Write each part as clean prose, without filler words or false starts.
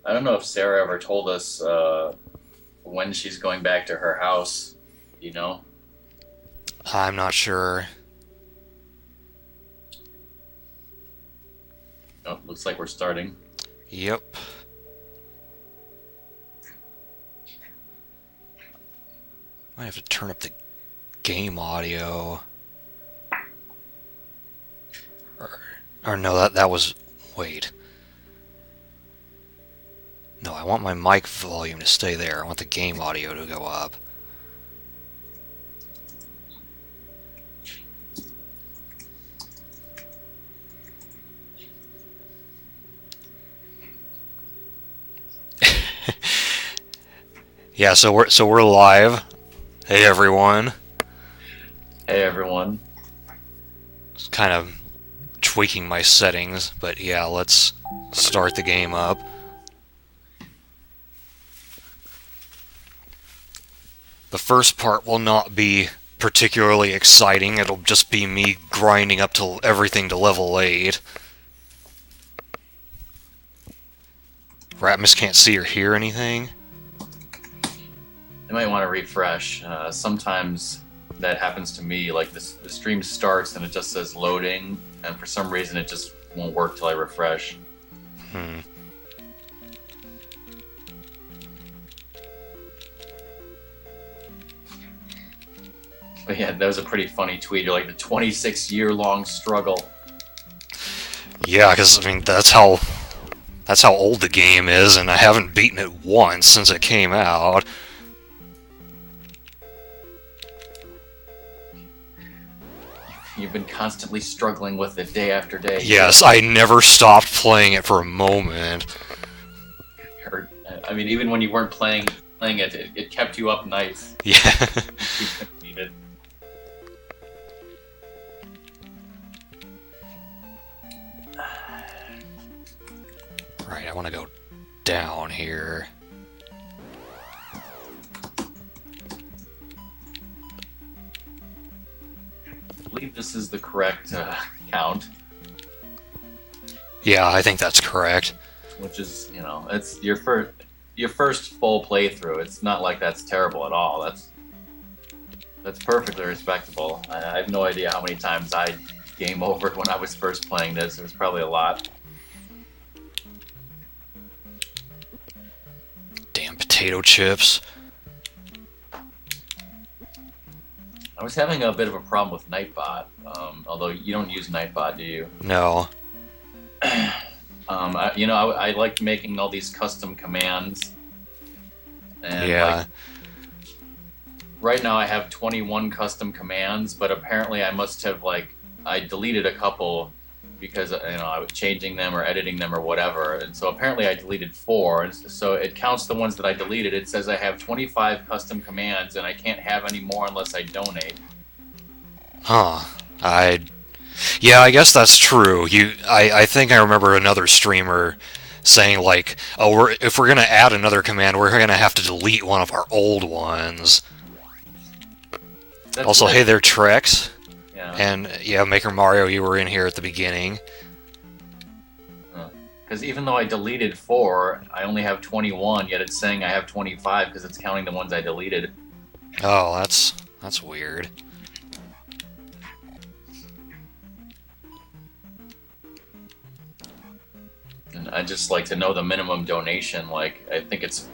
I don't know if Sarah ever told us when she's going back to her house. You know? I'm not sure. Oh, looks like we're starting. Yep. I have to turn up the game audio. Or no, that was... Wait. No, I want my mic volume to stay there. I want the game audio to go up. Yeah, so we're live. Hey everyone. Hey everyone. It's kind of tweaking my settings, but yeah, let's start the game up. The first part will not be particularly exciting. It'll just be me grinding up to everything to level 8. Ratmus can't see or hear anything. You might want to refresh. Sometimes that happens to me. Like this, the stream starts and it just says loading, and for some reason it just won't work till I refresh. Hmm. But yeah, that was a pretty funny tweet. You're like the 26-year-long struggle. Yeah, because I mean that's how old the game is, and I haven't beaten it once since it came out. You've been constantly struggling with it day after day. Yes, I never stopped playing it for a moment. I mean, even when you weren't playing it, it kept you up nights. Yeah. You couldn't beat it. Right, I want to go down here. I believe this is the correct count. Yeah, I think that's correct. Which is, you know, it's your first full playthrough. It's not like that's terrible at all. That's perfectly respectable. I have no idea how many times I game overed when I was first playing this. It was probably a lot. Damn potato chips. I was having a bit of a problem with Nightbot, although you don't use Nightbot, do you? No. I liked making all these custom commands. And Yeah. like, right now I have 21 custom commands, but apparently I must have I deleted a couple because I was changing them or editing them or whatever, and so apparently I deleted 4, and so it counts the ones that I deleted. It says I have 25 custom commands and I can't have any more unless I donate. Huh. Yeah, I guess that's true. I think I remember another streamer saying like, "Oh, if we're gonna add another command, we're gonna have to delete one of our old ones." Also, hey there, Trex. Yeah. And yeah, Maker Mario, you were in here at the beginning. Because even though I deleted 4, I only have 21, yet it's saying I have 25 because it's counting the ones I deleted. Oh, that's weird. And I just like to know the minimum donation. Like, I think it's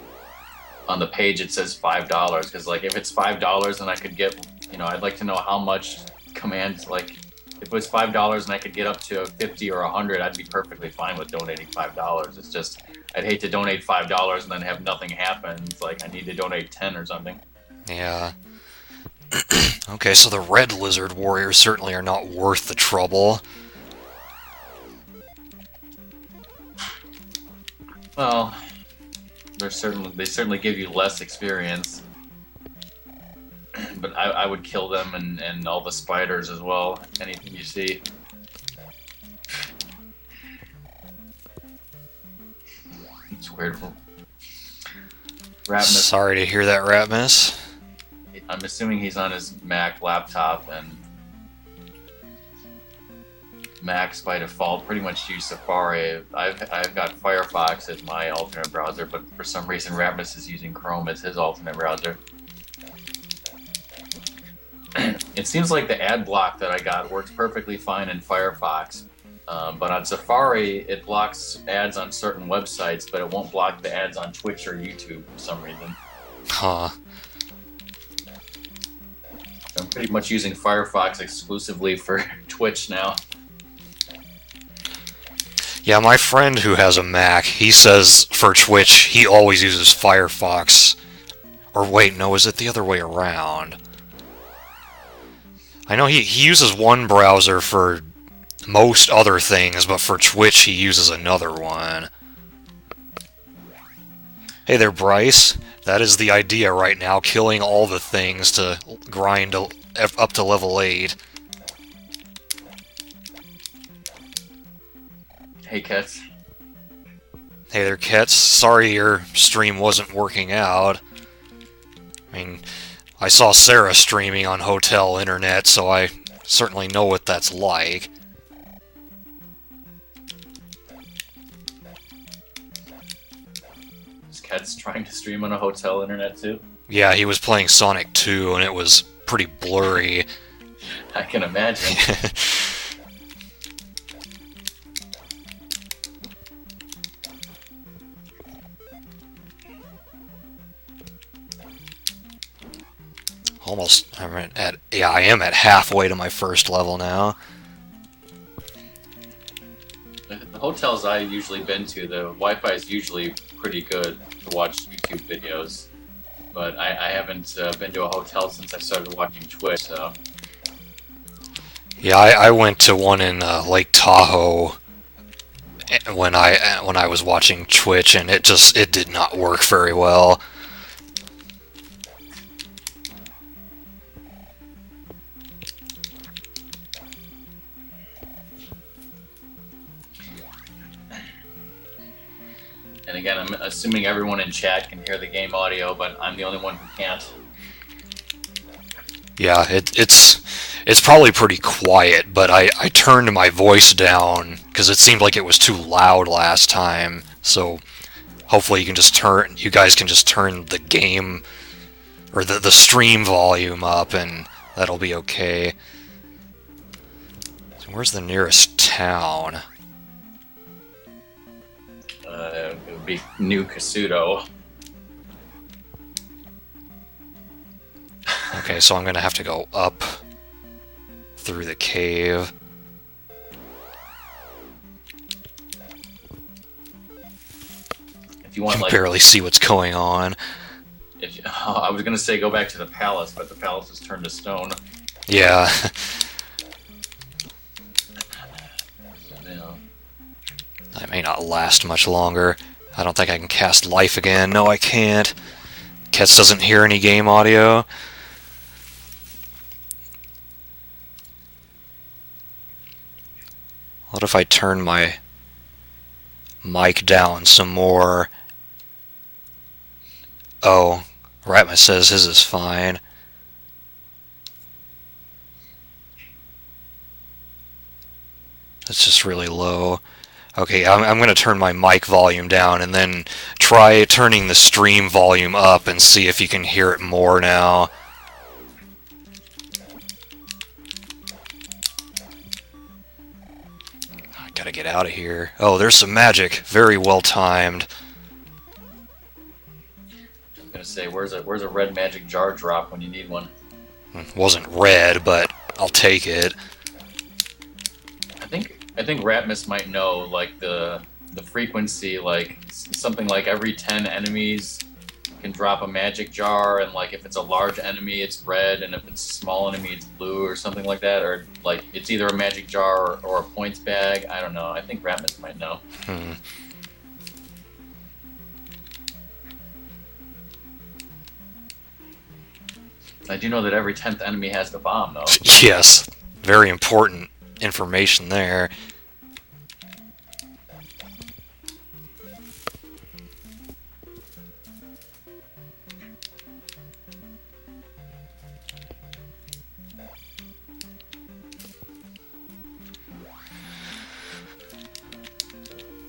on the page it says $5, because like if it's $5 then I could get, I'd like to know how much commands, like if it was $5 and I could get up to 50 or 100, I'd be perfectly fine with donating $5. It's just I'd hate to donate $5 and then have nothing happen. It's like I need to donate 10 or something. Yeah. Okay, so the red lizard warriors certainly are not worth the trouble. Well, they certainly give you less experience. But I would kill them and all the spiders as well. Anything you see. It's weird. Ratmus. Sorry to hear that, Ratmus. I'm assuming he's on his Mac laptop, and Macs by default pretty much use Safari. I've got Firefox as my alternate browser, but for some reason Rapmus is using Chrome as his alternate browser. It seems like the ad block that I got works perfectly fine in Firefox, but on Safari it blocks ads on certain websites, but it won't block the ads on Twitch or YouTube for some reason. Huh. I'm pretty much using Firefox exclusively for Twitch now. Yeah, my friend who has a Mac, he says for Twitch he always uses Firefox. Or wait, no, is it the other way around? I know he uses one browser for most other things, but for Twitch he uses another one. Hey there, Bryce. That is the idea right now, killing all the things to grind up to level 8. Hey, Kets. Hey there, Kets. Sorry your stream wasn't working out. I mean, I saw Sarah streaming on hotel internet, so I certainly know what that's like. Is Kets trying to stream on a hotel internet too? Yeah, he was playing Sonic 2, and it was pretty blurry. I can imagine. Almost, I am at halfway to my first level now. The hotels I usually been to, the Wi-Fi is usually pretty good to watch YouTube videos, but I haven't been to a hotel since I started watching Twitch, so... Yeah, I went to one in Lake Tahoe when I was watching Twitch, and it did not work very well. And again, I'm assuming everyone in chat can hear the game audio, but I'm the only one who can't. Yeah, it's probably pretty quiet, but I turned my voice down because it seemed like it was too loud last time. So hopefully you guys can just turn the game or the stream volume up, and that'll be okay. So where's the nearest town? It would be New Kasuto. Okay, so I'm gonna have to go up through the cave. If you want, I like, can barely see what's going on. I was gonna say go back to the palace, but the palace is turned to stone. Yeah. That may not last much longer. I don't think I can cast life again. No, I can't. Kets doesn't hear any game audio. What if I turn my mic down some more? Oh, Ratma says his is fine. It's just really low. Okay, I'm going to turn my mic volume down and then try turning the stream volume up and see if you can hear it more now. I gotta get out of here. Oh, there's some magic. Very well timed. I was gonna say, where's a red magic jar drop when you need one? Wasn't red, but I'll take it. I think Ratmus might know, like, the frequency, like something like every 10 enemies can drop a magic jar, and like if it's a large enemy it's red, and if it's a small enemy it's blue, or something like that, or like it's either a magic jar or a points bag. I don't know. I think Ratmus might know. I do know that every 10th enemy has the bomb, though. Yes, very important information there.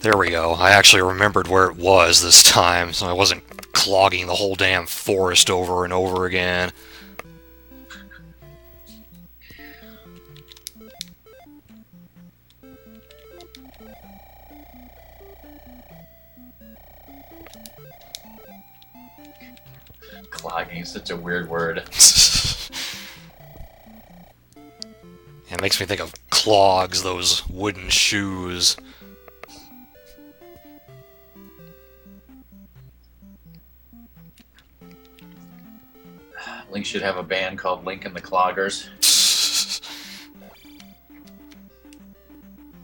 There we go. I actually remembered where it was this time, so I wasn't clogging the whole damn forest over and over again. Clogging is such a weird word. It makes me think of clogs, those wooden shoes. Link should have a band called Link and the Cloggers.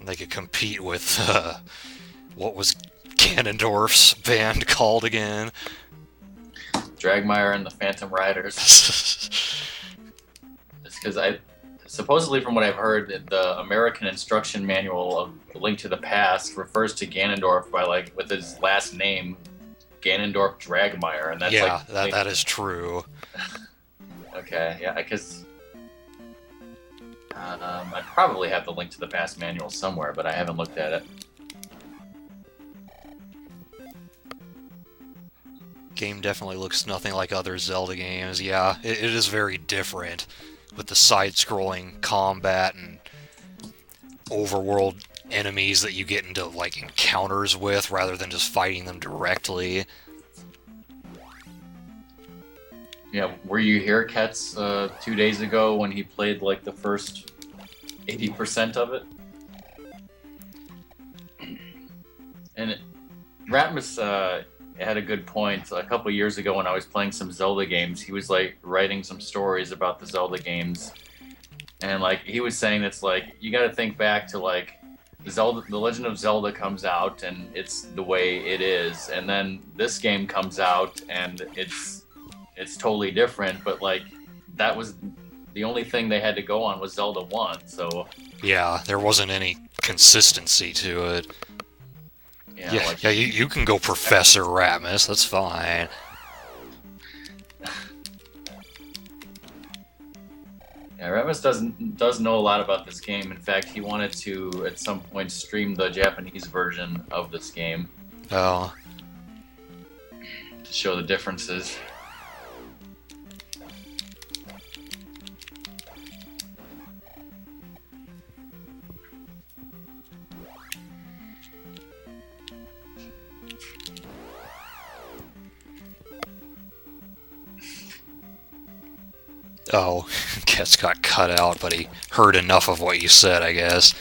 They could compete with, what was Ganondorf's band called again? Dragmire and the Phantom Riders. It's because supposedly from what I've heard, the American instruction manual of Link to the Past refers to Ganondorf by, like, with his last name, Ganondorf Dragmire, and that's yeah, like... that is true. Okay, yeah, because... I probably have the Link to the Past manual somewhere, but I haven't looked at it. Game definitely looks nothing like other Zelda games. Yeah, it is very different with the side-scrolling combat and overworld enemies that you get into like encounters with rather than just fighting them directly. Yeah, were you here, Ketz, 2 days ago when he played like the first 80% of it? And Ratmus had a good point. A couple years ago when I was playing some Zelda games, he was like writing some stories about the Zelda games, and like he was saying it's like you got to think back to like The Legend of Zelda comes out and it's the way it is, and then this game comes out and it's totally different, but like that was the only thing they had to go on was Zelda 1, so yeah, there wasn't any consistency to it. Yeah, like, you can go Professor Ratmus, that's fine. Yeah, Ratmus does know a lot about this game. In fact, he wanted to at some point stream the Japanese version of this game. Oh. To show the differences. Oh, Ketz got cut out, but he heard enough of what you said, I guess.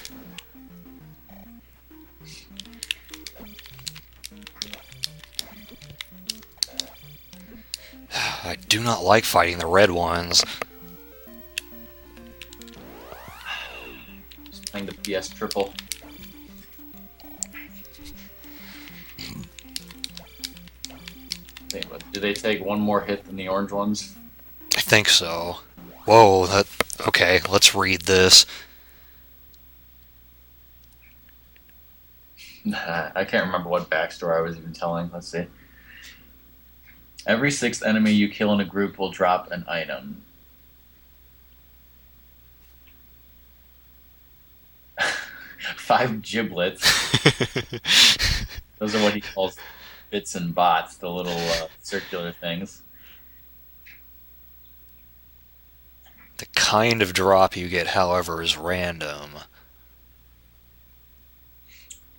I do not like fighting the red ones. Just playing the PS Triple. Do they take one more hit than the orange ones? I think so. Whoa, okay, let's read this. I can't remember what backstory I was even telling. Let's see. Every 6th enemy you kill in a group will drop an item. Five giblets. Those are what he calls bits and bots, the little circular things. The kind of drop you get, however, is random.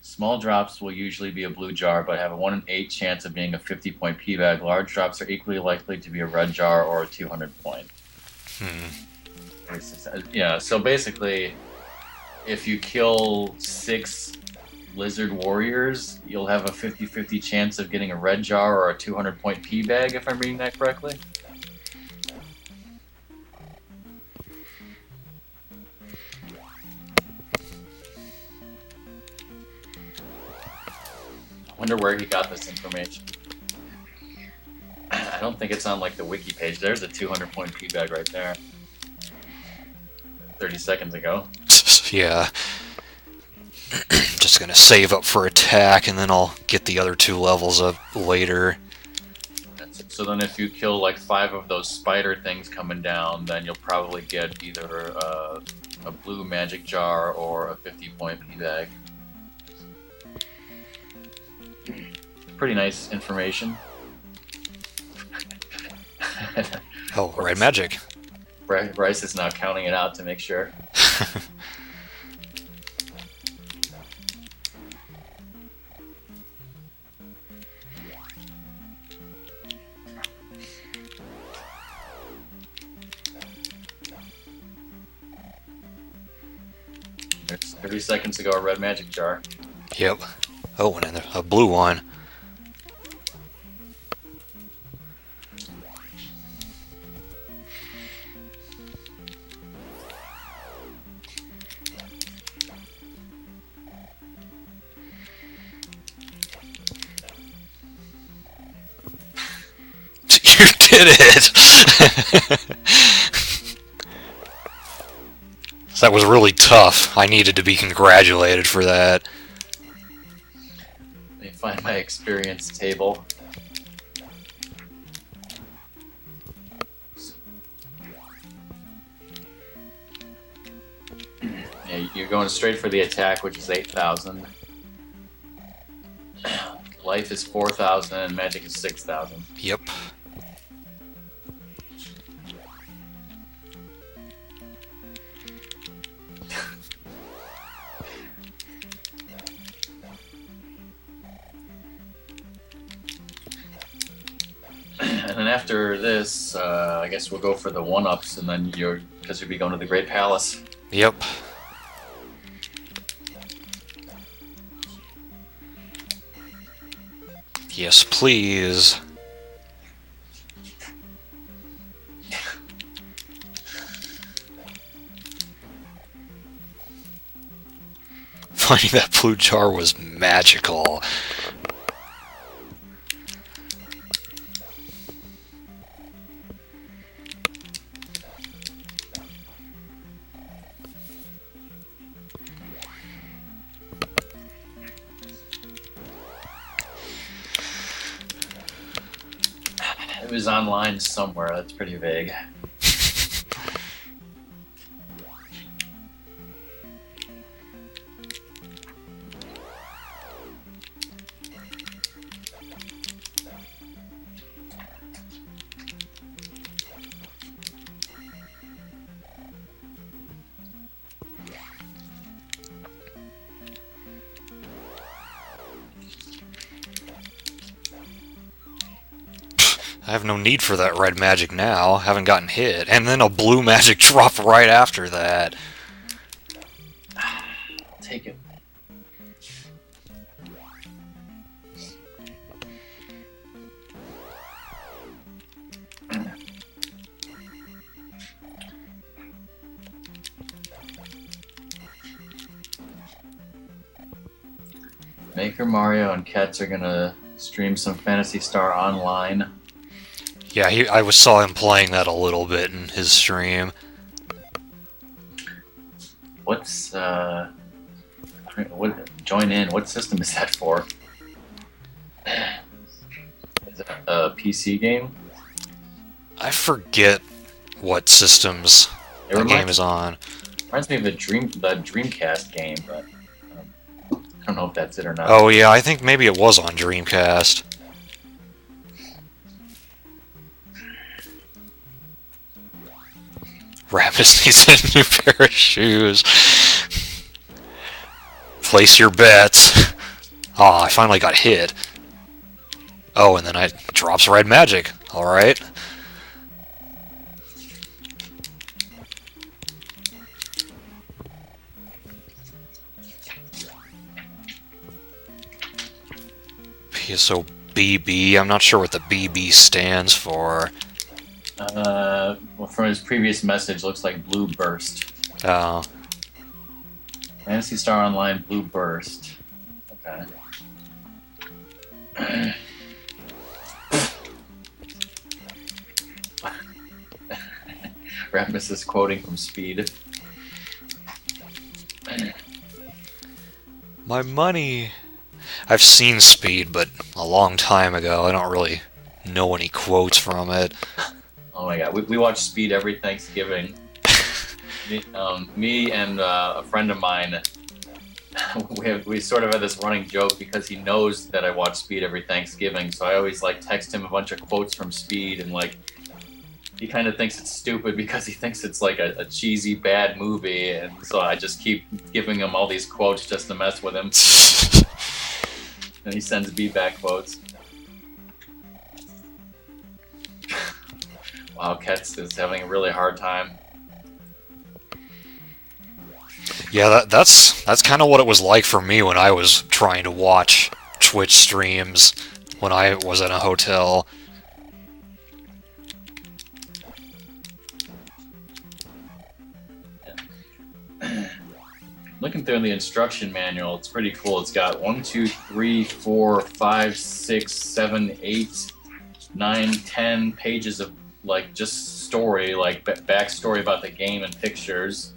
Small drops will usually be a blue jar, but have a 1 in 8 chance of being a 50-point P-bag. Large drops are equally likely to be a red jar or a 200-point. Yeah, so basically, if you kill 6 lizard warriors, you'll have a 50-50 chance of getting a red jar or a 200-point P-bag, if I'm reading that correctly. I wonder where he got this information. I don't think it's on like the wiki page. There's a 200-point P-bag right there. 30 seconds ago. Yeah. Just gonna save up for attack, and then I'll get the other 2 levels up later. That's it. So then if you kill like 5 of those spider things coming down, then you'll probably get either a blue magic jar or a 50-point P-bag. Pretty nice information. Oh, red magic. Bryce is now counting it out to make sure. 30 seconds ago, a red magic jar. Yep. Oh, and a blue one. You did it! That was really tough. I needed to be congratulated for that. Let me find my experience table. Yeah, you're going straight for the attack, which is 8,000. Life is 4,000, and magic is 6,000. Yep. And then after this, I guess we'll go for the one-ups, and then because you'll be going to the Great Palace. Yep. Yes, please. Finding that blue jar was magical. It was online somewhere. That's pretty vague. I have no need for that red magic now. Haven't gotten hit. And then a blue magic drop right after that. I'll take it. Maker Mario and Kets are gonna stream some Phantasy Star Online. Yeah, I saw him playing that a little bit in his stream. What's join in? What system is that for? Is it a PC game? I forget what systems the game is on. Reminds me of the Dreamcast game, but I don't know if that's it or not. Oh yeah, I think maybe it was on Dreamcast. Ramus needs a new pair of shoes. Place your bets. Ah, I finally got hit. Oh, and then I drops red magic. Alright. PSO BB. I'm not sure what the BB stands for. Well, from his previous message, looks like Blue Burst. Oh. Phantasy Star Online Blue Burst. Okay. Ramus is quoting from Speed. My money. I've seen Speed, but a long time ago. I don't really know any quotes from it. Oh my god, we watch Speed every Thanksgiving. Me and a friend of mine we sort of had this running joke because he knows that I watch Speed every Thanksgiving, so I always like text him a bunch of quotes from Speed, and like he kind of thinks it's stupid because he thinks it's like a cheesy bad movie, and so I just keep giving him all these quotes just to mess with him. And he sends me back quotes. Wow, Kets is having a really hard time. Yeah, that's kind of what it was like for me when I was trying to watch Twitch streams when I was in a hotel. Looking through the instruction manual, it's pretty cool. It's got 1, 2, 3, 4, 5, 6, 7, 8, 9, 10 pages of like just story, like backstory about the game and pictures.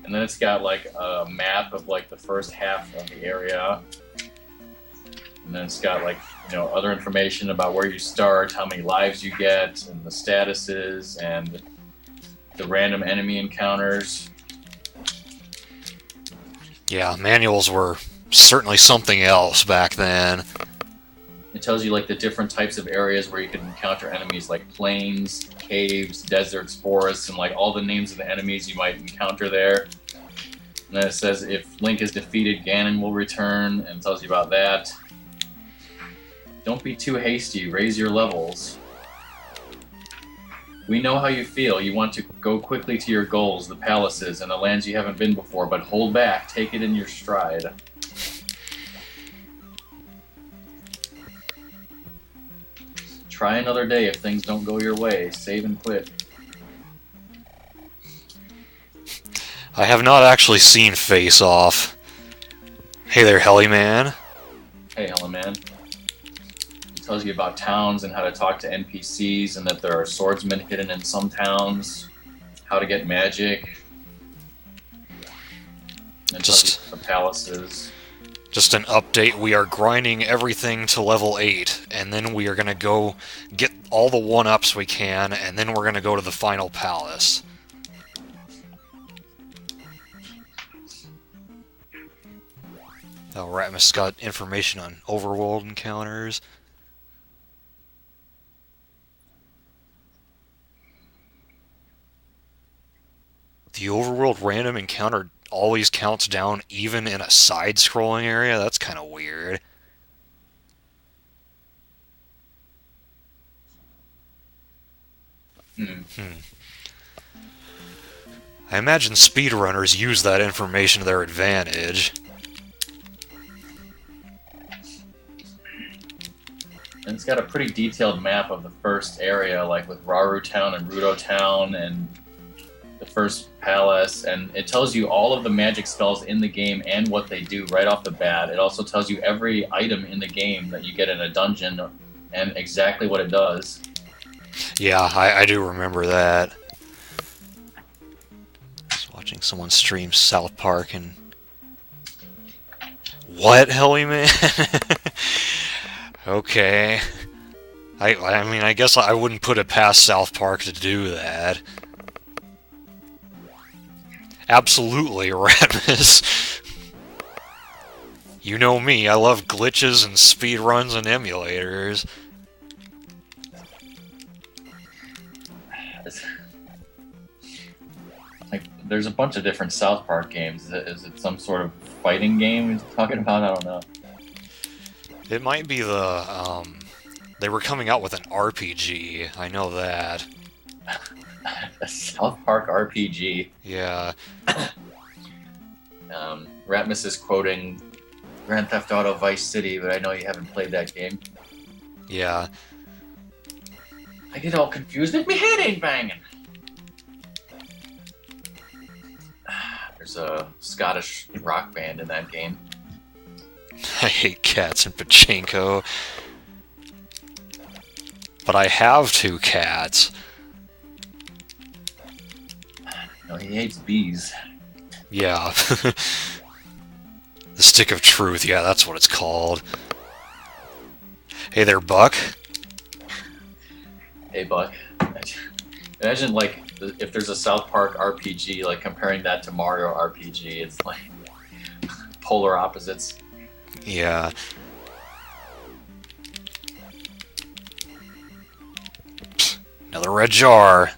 And then it's got like a map of like the first half of the area. And then it's got like, you know, other information about where you start, how many lives you get, and the statuses, and the random enemy encounters. Yeah, manuals were certainly something else back then. It tells you like the different types of areas where you can encounter enemies, like plains, caves, deserts, forests, and like all the names of the enemies you might encounter there. And then it says if Link is defeated, Ganon will return, and it tells you about that. Don't be too hasty, raise your levels. We know how you feel. You want to go quickly to your goals, the palaces, and the lands you haven't been before, but hold back, take it in your stride. Try another day if things don't go your way. Save and quit. I have not actually seen Face Off. Hey there, Hellyman. Hey, Hellyman. It tells you about towns and how to talk to NPCs, and that there are swordsmen hidden in some towns, how to get magic, and Just the palaces. Just an update, we are grinding everything to level 8, and then we are going to go get all the 1-ups we can, and then we're going to go to the final palace. Oh, Ratmus got information on overworld encounters. The overworld random encounter always counts down even in a side-scrolling area? That's kind of weird. I imagine speedrunners use that information to their advantage. And it's got a pretty detailed map of the first area, like with Raru Town and Rudo Town and the first palace, and it tells you all of the magic spells in the game and what they do right off the bat. It also tells you every item in the game that you get in a dungeon and exactly what it does. Yeah, I do remember that. I was watching someone stream South Park and... What, Hellyman? Okay. I mean, I guess I wouldn't put it past South Park to do that. Absolutely, Ratmus. You know me, I love glitches and speedruns and emulators. Like, there's a bunch of different South Park games. Is it some sort of fighting game he's talking about? I don't know. It might be the, they were coming out with an RPG, I know that. A South Park RPG. Yeah. Ratmus is quoting Grand Theft Auto Vice City, but I know you haven't played that game. Yeah. I get all confused if my head ain't banging. There's a Scottish rock band in that game. I hate cats and pachinko. But I have 2 cats. No, he hates bees. Yeah. The Stick of Truth, yeah, that's what it's called. Hey there, Buck. Hey, Buck. Imagine, like, if there's a South Park RPG, like, comparing that to Mario RPG, it's like... polar opposites. Yeah. Another red jar.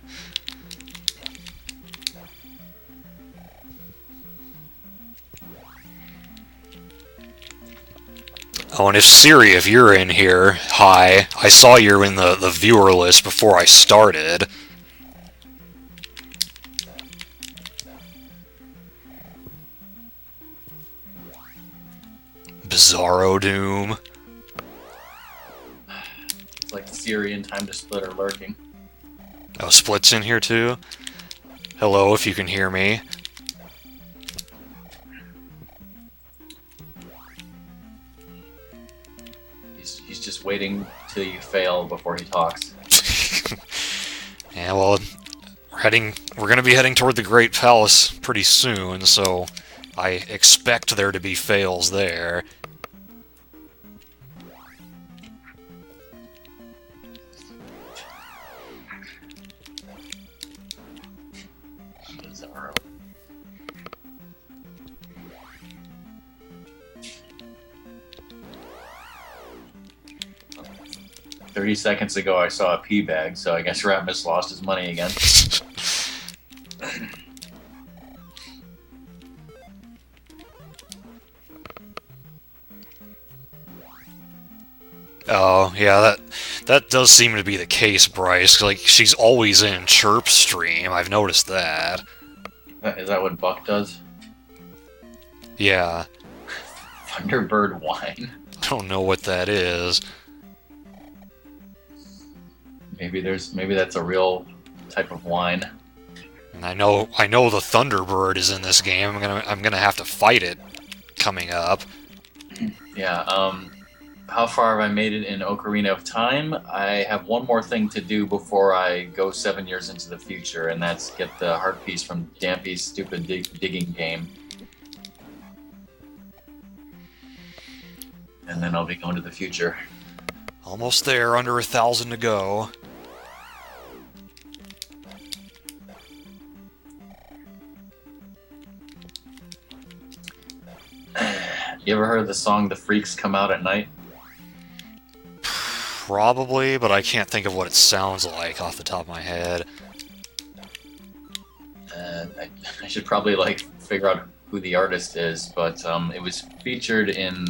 Oh, and if Siri, if you're in here, hi. I saw you in the viewer list before I started. Bizarro Doom. It's like Siri and Time to Split are lurking. Oh, Split's in here too? Hello, if you can hear me. He's just waiting till you fail before he talks. Yeah, well, we're gonna be heading toward the Great Palace pretty soon, so I expect there to be fails there. Bizarro. 30 seconds ago, I saw a pee bag, so I guess Ratmus lost his money again. Oh, yeah, that does seem to be the case, Bryce. Like, she's always in Chirp's stream. I've noticed that. Is that what Buck does? Yeah. Thunderbird wine. I don't know what that is. Maybe that's a real type of wine. And I know the Thunderbird is in this game. I'm gonna have to fight it coming up. Yeah, how far have I made it in Ocarina of Time? I have one more thing to do before I go 7 years into the future, and that's get the heart piece from Dampy's stupid digging game. And then I'll be going to the future. Almost there, under 1,000 to go. You ever heard of the song "The Freaks Come Out at Night"? Probably, but I can't think of what it sounds like off the top of my head. I should probably figure out who the artist is, but it was featured in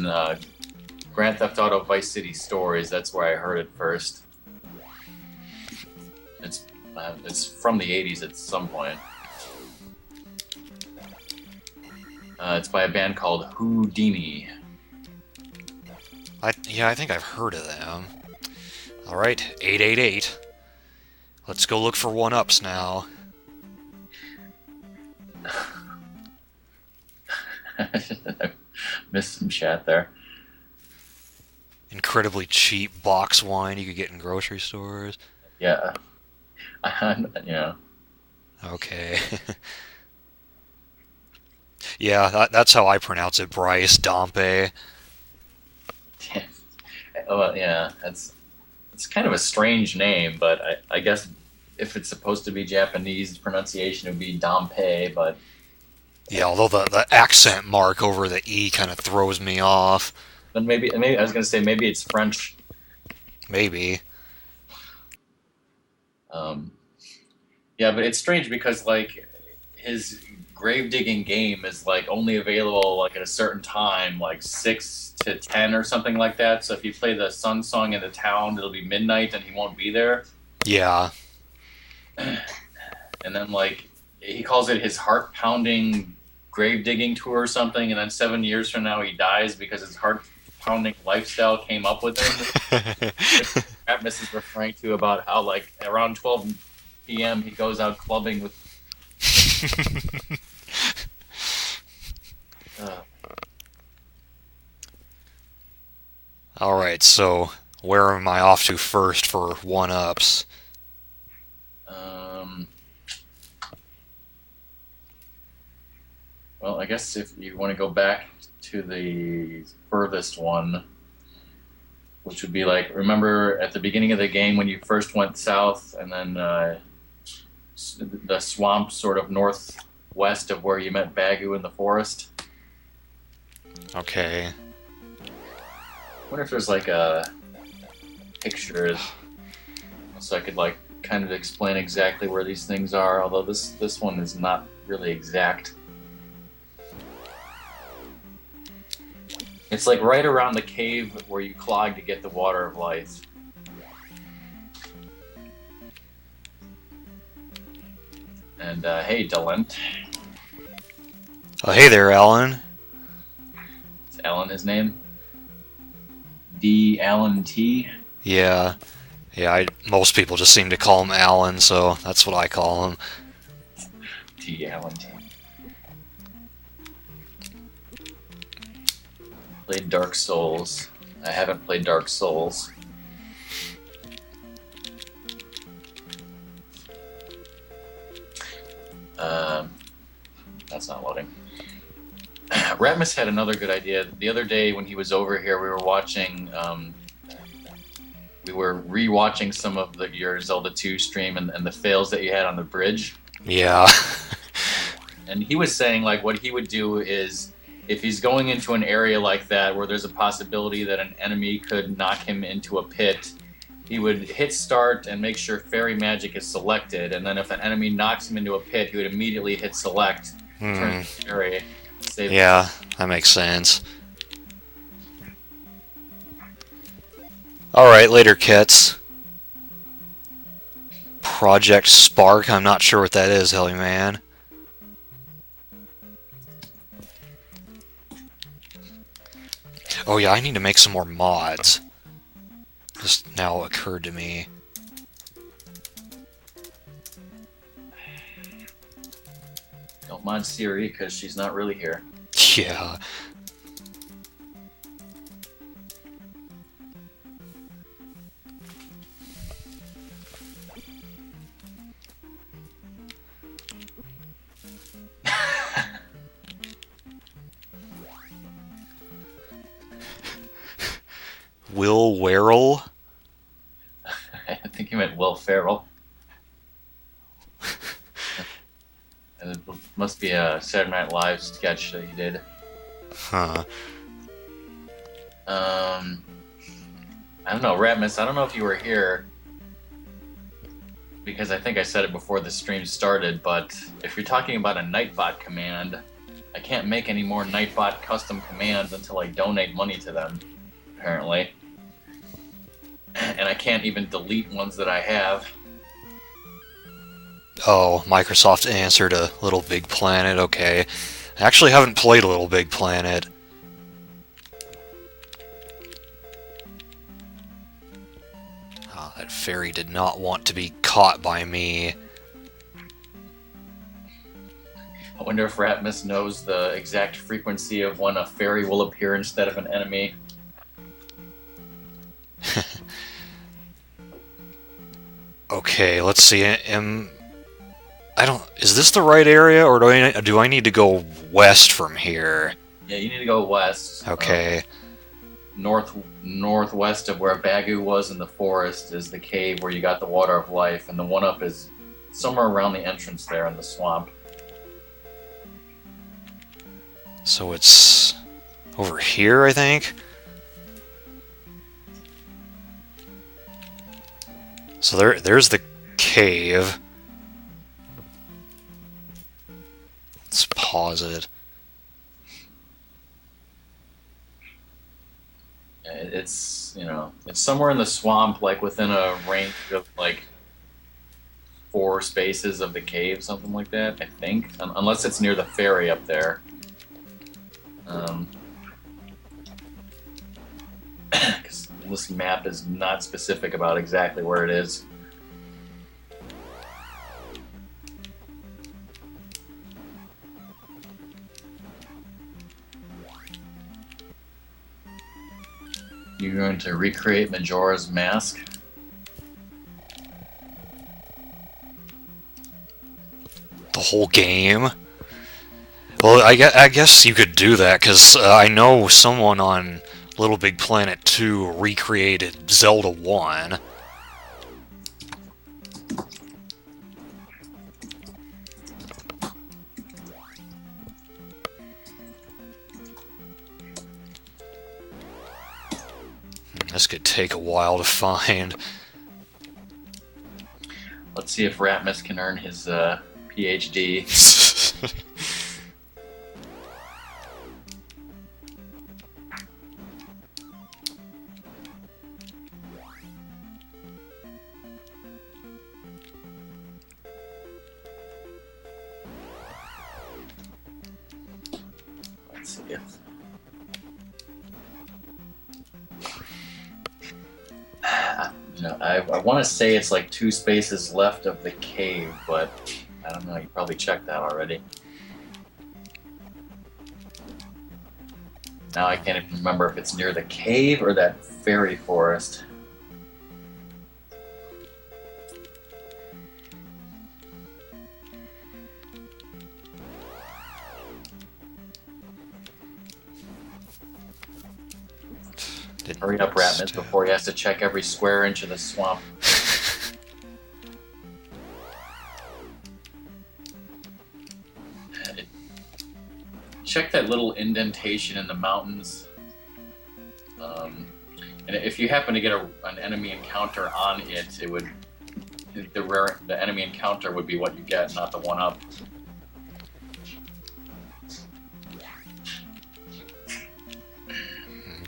Grand Theft Auto Vice City Stories. That's where I heard it first. It's from the 80s at some point. It's by a band called Houdini. Yeah, I think I've heard of them. Alright, 888. Let's go look for 1-ups now. I missed some chat there. Incredibly cheap box wine you could get in grocery stores. Yeah. Yeah. Okay. Yeah, that's how I pronounce it, Bryce. Dompe. Oh, yeah, it's kind of a strange name, but I guess if it's supposed to be Japanese pronunciation, it would be Dompe, but... Yeah, although the accent mark over the E kind of throws me off. Then maybe I was going to say maybe it's French. Maybe. Yeah, but it's strange because, his grave digging game is, only available, at a certain time, 6 to 10 or something like that. So if you play the Sun Song in the town, it'll be midnight and he won't be there. Yeah. And then, he calls it his heart-pounding grave digging tour or something, and then 7 years from now he dies because his heart-pounding lifestyle came up with him. Atmos is referring to about how, around 12 p.m. he goes out clubbing with... Alright, so where am I off to first for 1-ups? Well, I guess if you want to go back to the furthest one, which would be remember at the beginning of the game when you first went south, and then the swamp sort of northwest of where you met Bagu in the forest? Okay. Wonder if there's like a picture so I could like kind of explain exactly where these things are, although this one is not really exact. It's like right around the cave where you clog to get the water of life. And hey, Delent. Oh, hey there, Alan. Is Alan his name? D. Alan T. Yeah. Yeah, most people just seem to call him Alan, so that's what I call him. T. Alan T. Played Dark Souls. I haven't played Dark Souls. That's not loading. Ratmus had another good idea. The other day when he was over here, we were watching, we were re-watching some of your Zelda 2 stream and the fails that you had on the bridge. Yeah. And he was saying, like, what he would do is, if he's going into an area like that where there's a possibility that an enemy could knock him into a pit, he would hit start and make sure fairy magic is selected, and then if an enemy knocks him into a pit, he would immediately hit select, turn to fairy, save. Yeah, that makes sense. Alright, later, kits. Project Spark, I'm not sure what that is, Helly Man. Oh yeah, I need to make some more mods. This now occurred to me. Don't mind Siri, because she's not really here. Yeah. Will Werrell? I think you meant Will Ferrell. It must be a Saturday Night Live sketch that he did. Huh. I don't know, Ratmus, I don't know if you were here, because I think I said it before the stream started, but if you're talking about a Nightbot command, I can't make any more Nightbot custom commands until I donate money to them, apparently. And I can't even delete ones that I have. Oh, Microsoft answered a Little Big Planet, okay. I actually haven't played Little Big Planet. Oh, that fairy did not want to be caught by me. I wonder if Ratmus knows the exact frequency of when a fairy will appear instead of an enemy. Okay, let's see. Is this the right area, or do I need to go west from here? Yeah, you need to go west. Okay. Northwest of where Bagu was in the forest is the cave where you got the water of life, and the one up is somewhere around the entrance there in the swamp. So it's over here, I think? So there's the cave. Let's pause it. It's, you know, it's somewhere in the swamp, like within a range of like 4 spaces of the cave, something like that, I think. Unless it's near the ferry up there. 'Cause this map is not specific about exactly where it is. You're going to recreate Majora's Mask? The whole game? Well, I guess you could do that, because I know someone on Little Big Planet 2 recreated Zelda 1. This could take a while to find. Let's see if Ratmus can earn his PhD. Let's see. I want to say it's like 2 spaces left of the cave, but I don't know. You probably checked that already. Now I can't even remember if it's near the cave or that fairy forest. Hurry up, Ratmus, before he has to check every square inch of the swamp. Check that little indentation in the mountains. And if you happen to get an enemy encounter on it, it would the enemy encounter would be what you get, not the one up.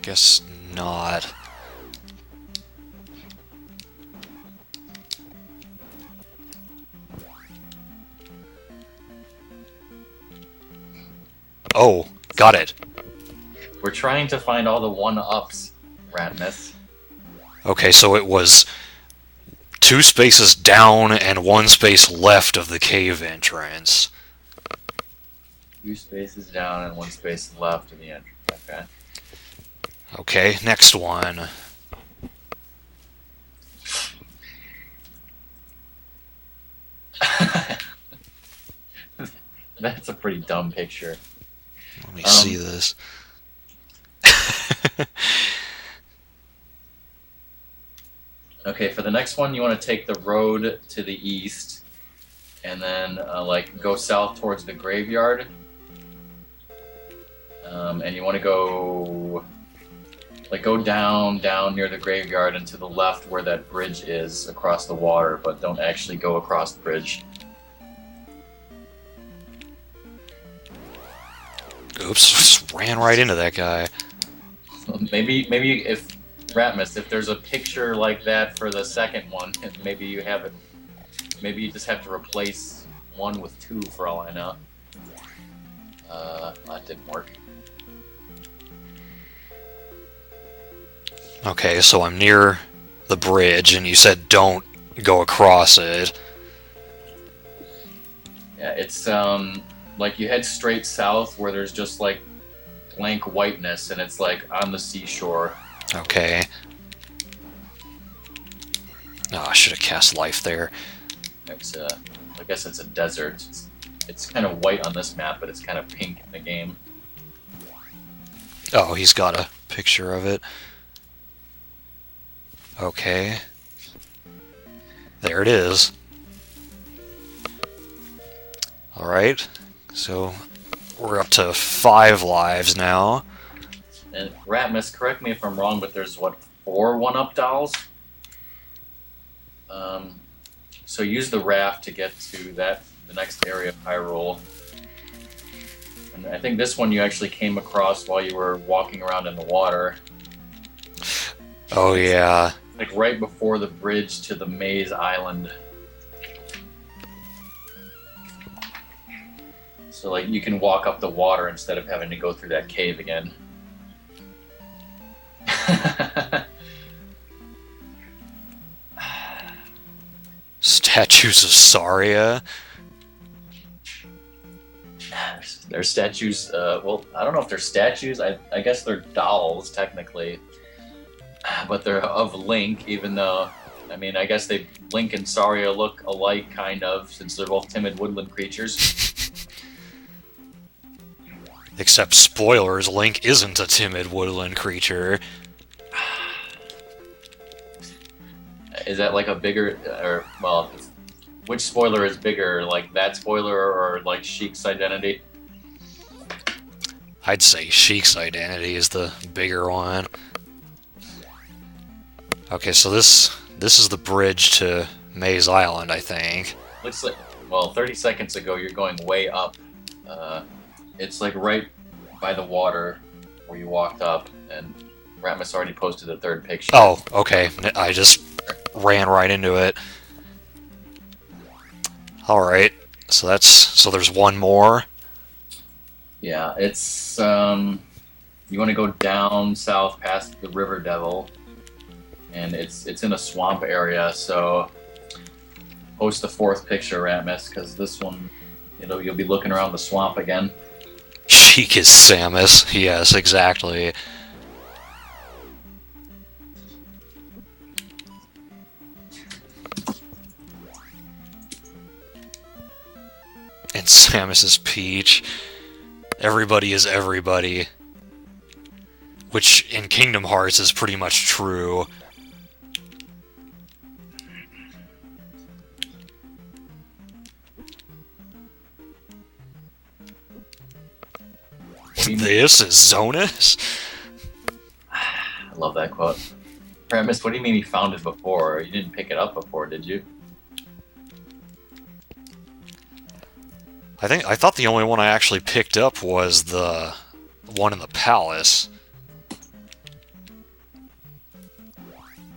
Guess not. Oh, got it. We're trying to find all the one-ups, Ratmus. Okay, so it was 2 spaces down and 1 space left of the cave entrance. 2 spaces down and 1 space left of the entrance. Okay. Okay, next one. That's a pretty dumb picture. Let me see this. Okay, for the next one, you want to take the road to the east, and then like go south towards the graveyard. And you want to go down near the graveyard and to the left where that bridge is across the water, but don't actually go across the bridge. Oops, just ran right into that guy. Maybe if Ratmus, if there's a picture like that for the second one, maybe you have it. Maybe you just have to replace 1 with 2 for all I know. That didn't work. Okay, so I'm near the bridge, and you said don't go across it. Yeah, it's like you head straight south where there's just like blank whiteness, and it's like on the seashore. Okay. Oh, I should have cast life there. It's I guess it's a desert. It's kind of white on this map, but it's kind of pink in the game. Oh, he's got a picture of it. Okay. There it is. Alright, so we're up to 5 lives now. And Ratmus, correct me if I'm wrong, but there's what, 4 one-up dolls? So use the raft to get to the next area of Hyrule. And I think this one you actually came across while you were walking around in the water. Oh yeah. Like right before the bridge to the Maze Island. So like you can walk up the water instead of having to go through that cave again. Statues of Saria. They're statues, well, I don't know if they're statues, I guess they're dolls, technically. But they're of Link, even though, I mean, I guess Link and Saria look alike, kind of, since they're both timid woodland creatures. Except spoilers, Link isn't a timid woodland creature. Is that like a bigger, or, well, which spoiler is bigger, like that spoiler or like Sheik's identity? I'd say Sheik's identity is the bigger one. Okay, so this is the bridge to Maze Island, I think. Looks like, well, 30 seconds ago, you're going way up. It's like right by the water where you walked up, and Ratmus already posted the third picture. Oh, okay. I just ran right into it. Alright, so there's one more. Yeah, it's, you want to go down south past the River Devil, and it's in a swamp area, so post the fourth picture, Ratmus, because this one, you'll be looking around the swamp again. Sheik is Samus. Yes, exactly. And Samus is Peach. Everybody is everybody. Which, in Kingdom Hearts, is pretty much true. This is Zonus? I love that quote. Ratmus, what do you mean you found it before? You didn't pick it up before, did you? I thought the only one I actually picked up was the one in the palace.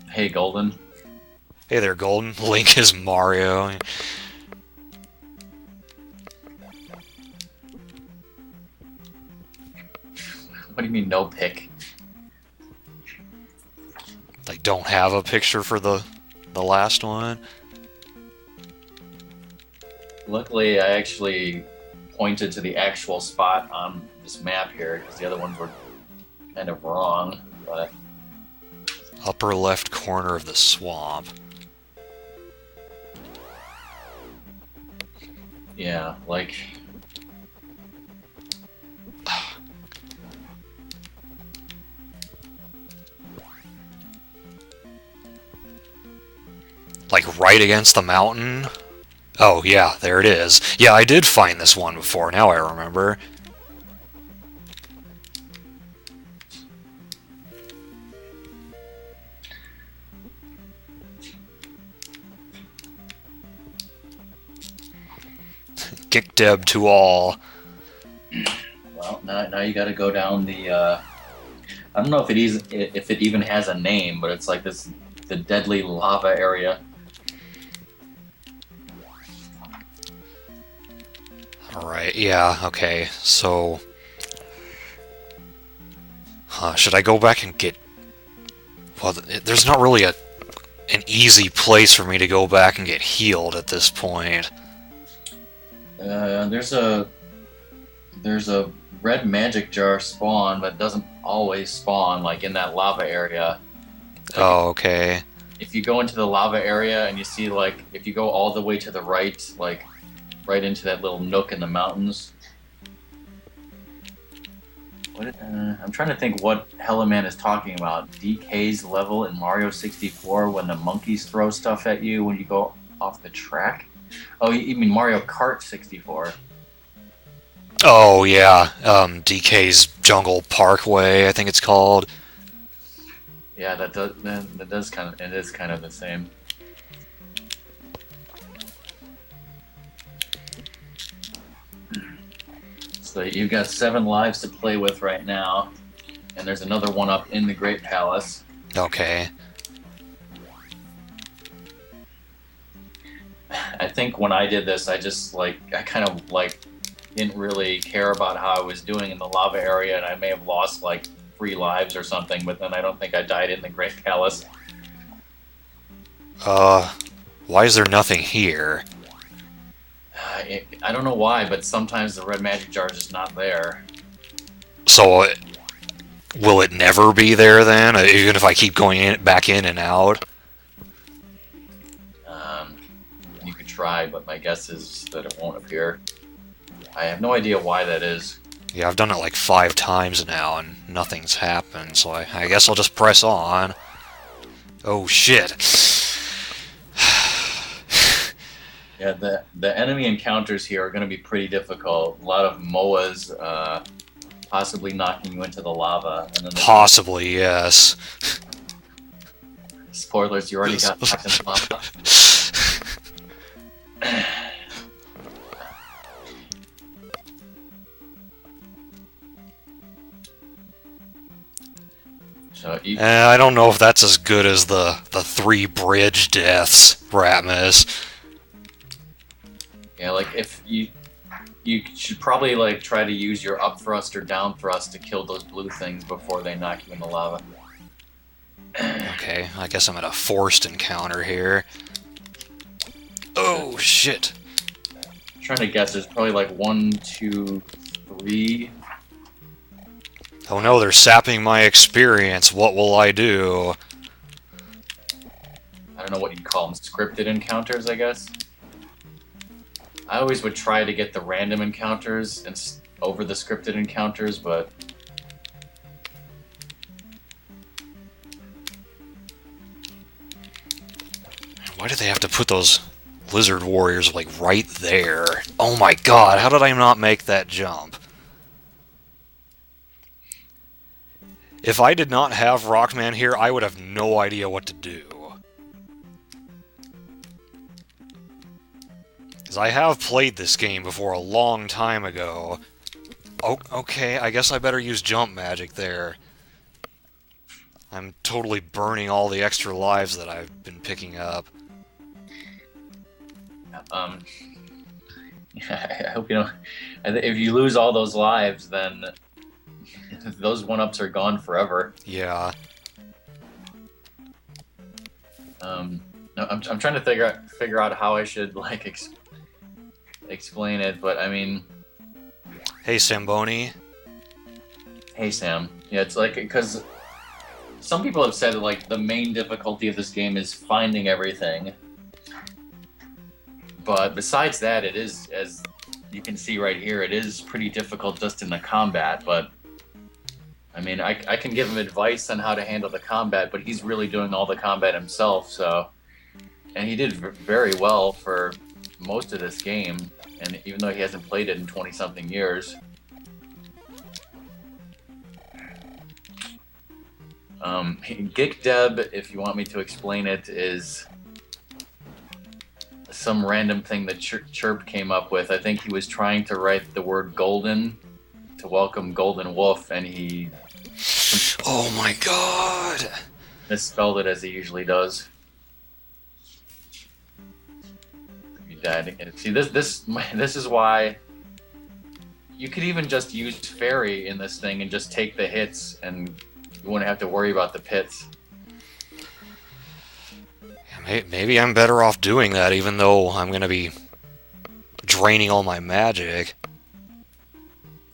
Hey, Golden. Hey there, Golden. Link is Mario. What do you mean, no pick? I don't have a picture for the last one. Luckily, I actually pointed to the actual spot on this map here, because the other ones were kind of wrong, but... Upper left corner of the swamp. Yeah, like... Like right against the mountain? Oh yeah, there it is. Yeah, I did find this one before, now I remember. Kick Deb to all. Well, now you gotta go down the, I don't know if it even has a name, but it's like the deadly lava area. Alright, yeah, okay, so... should I go back and get... Well, there's not really an easy place for me to go back and get healed at this point. There's a red magic jar spawn, but it doesn't always spawn, like in that lava area. Like, oh, okay. If you go into the lava area and you see, like, if you go all the way to the right, like, right into that little nook in the mountains. I'm trying to think what Hello-Man is talking about. DK's level in Mario 64 when the monkeys throw stuff at you when you go off the track? Oh, you mean Mario Kart 64. Oh, yeah, DK's Jungle Parkway, I think it's called. Yeah, that is kind of the same. So you've got 7 lives to play with right now, and there's another one up in the Great Palace. Okay. I think when I did this, I kind of didn't really care about how I was doing in the lava area, and I may have lost like 3 lives or something, but then I don't think I died in the Great Palace. Why is there nothing here? I don't know why, but sometimes the red magic jar is just not there. So, will it never be there then, even if I keep going back in and out? You could try, but my guess is that it won't appear. I have no idea why that is. Yeah, I've done it like 5 times now, and nothing's happened, so I guess I'll just press on. Oh, shit. Yeah, the enemy encounters here are going to be pretty difficult. A lot of MOAs, possibly knocking you into the lava. And then Possibly, yes. Spoilers, you already got knocked in the lava. So I don't know if that's as good as the 3 bridge deaths, Ratmus. Yeah, like if you should probably like try to use your up thrust or down thrust to kill those blue things before they knock you in the lava. Okay, I guess I'm at a forced encounter here. Oh shit! I'm trying to guess. There's probably like 1, 2, 3. Oh no, they're sapping my experience. What will I do? I don't know what you'd call them. Scripted encounters, I guess. I always would try to get the random encounters over the scripted encounters, but why do they have to put those lizard warriors like right there? Oh my god, how did I not make that jump? If I did not have Rockman here, I would have no idea what to do. Because I have played this game before a long time ago. Oh, okay, I guess I better use jump magic there. I'm totally burning all the extra lives that I've been picking up. I hope you know. If you lose all those lives, then those 1-ups are gone forever. Yeah. I'm trying to figure out how I should like explain it, but I mean. Hey, Samboni. Hey, Sam. Yeah, it's like because some people have said that like the main difficulty of this game is finding everything. But besides that, it is, as you can see right here, it is pretty difficult just in the combat. But, I mean, I can give him advice on how to handle the combat, but he's really doing all the combat himself, so... And he did very well for most of this game, and even though he hasn't played it in 20-something years. Geekdeb, if you want me to explain it, is some random thing that Chirp came up with. I think he was trying to write the word golden to welcome Golden Wolf, and he... Oh my god! Misspelled it as he usually does. You died. See, this is why you could even just use Fairy in this thing and just take the hits, and you wouldn't have to worry about the pits. Maybe I'm better off doing that, even though I'm gonna be draining all my magic.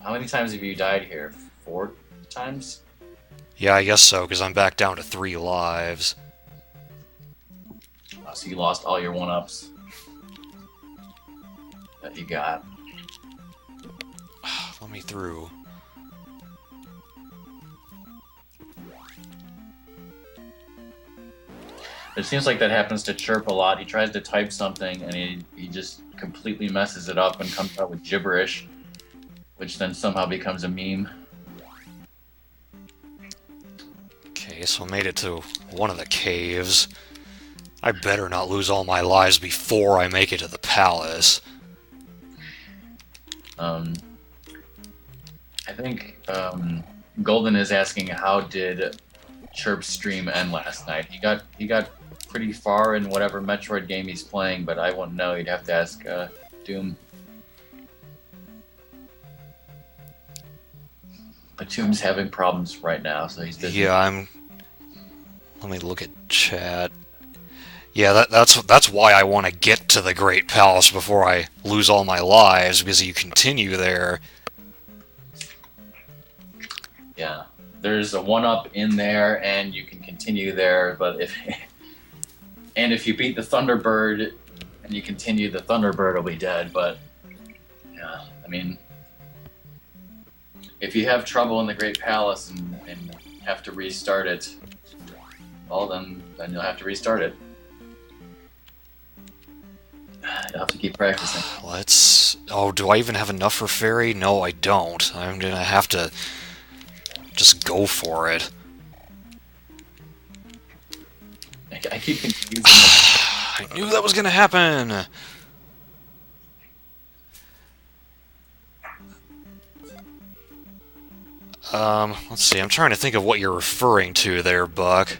How many times have you died here? 4 times? Yeah, I guess so, because I'm back down to 3 lives. Oh, so you lost all your 1-ups that you got. Let me through. It seems like that happens to Chirp a lot. He tries to type something and he just completely messes it up and comes out with gibberish, which then somehow becomes a meme. Okay, so I made it to one of the caves. I better not lose all my lives before I make it to the palace. I think Golden is asking how did Chirp's stream end last night. He got pretty far in whatever Metroid game he's playing, but I wouldn't know. You'd have to ask Doom. But Doom's having problems right now, so he's busy. Yeah, let me look at chat. Yeah, that's why I want to get to the Great Palace before I lose all my lives, because you continue there. Yeah, there's a 1-up in there, and you can continue there. But if you beat the Thunderbird and you continue, the Thunderbird will be dead. But yeah, I mean, if you have trouble in the Great Palace and have to restart it, well, then you'll have to restart it. You'll have to keep practicing. Oh, do I even have enough for Fairy? No, I don't. I'm gonna have to just go for it. I keep confusing them. I knew that was gonna happen! Let's see, I'm trying to think of what you're referring to there, Buck.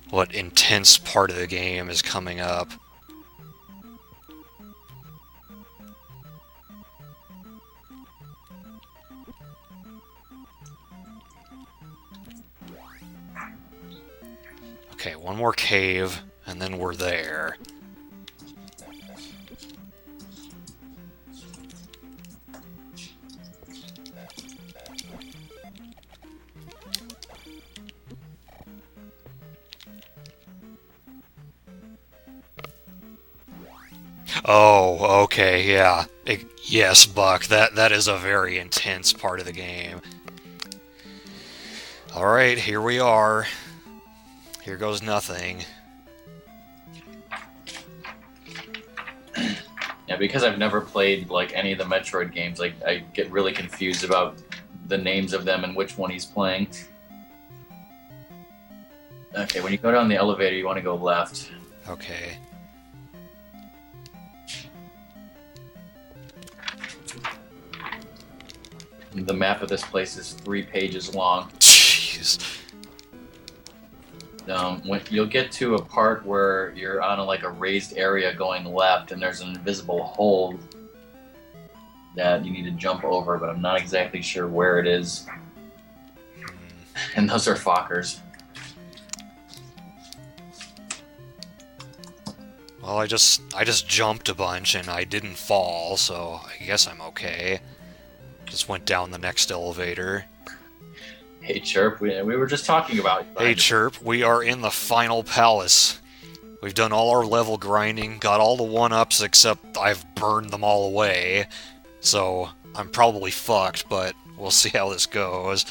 What intense part of the game is coming up? Okay, one more cave, and then we're there. Oh, okay, yeah. Yes, Buck, that is a very intense part of the game. Alright, here we are. Here goes nothing. Yeah, because I've never played like any of the Metroid games, like I get really confused about the names of them and which one he's playing. Okay, when you go down the elevator, you want to go left. Okay. The map of this place is 3 pages long. Jeez. When you'll get to a part where you're on a raised area going left, and there's an invisible hole that you need to jump over, but I'm not exactly sure where it is. And those are Fockers. Well, I just jumped a bunch and I didn't fall, so I guess I'm okay. Just went down the next elevator. Hey Chirp, we were just talking about. Hey Chirp, we are in the final palace. We've done all our level grinding, got all the 1-ups except I've burned them all away. So I'm probably fucked, but we'll see how this goes.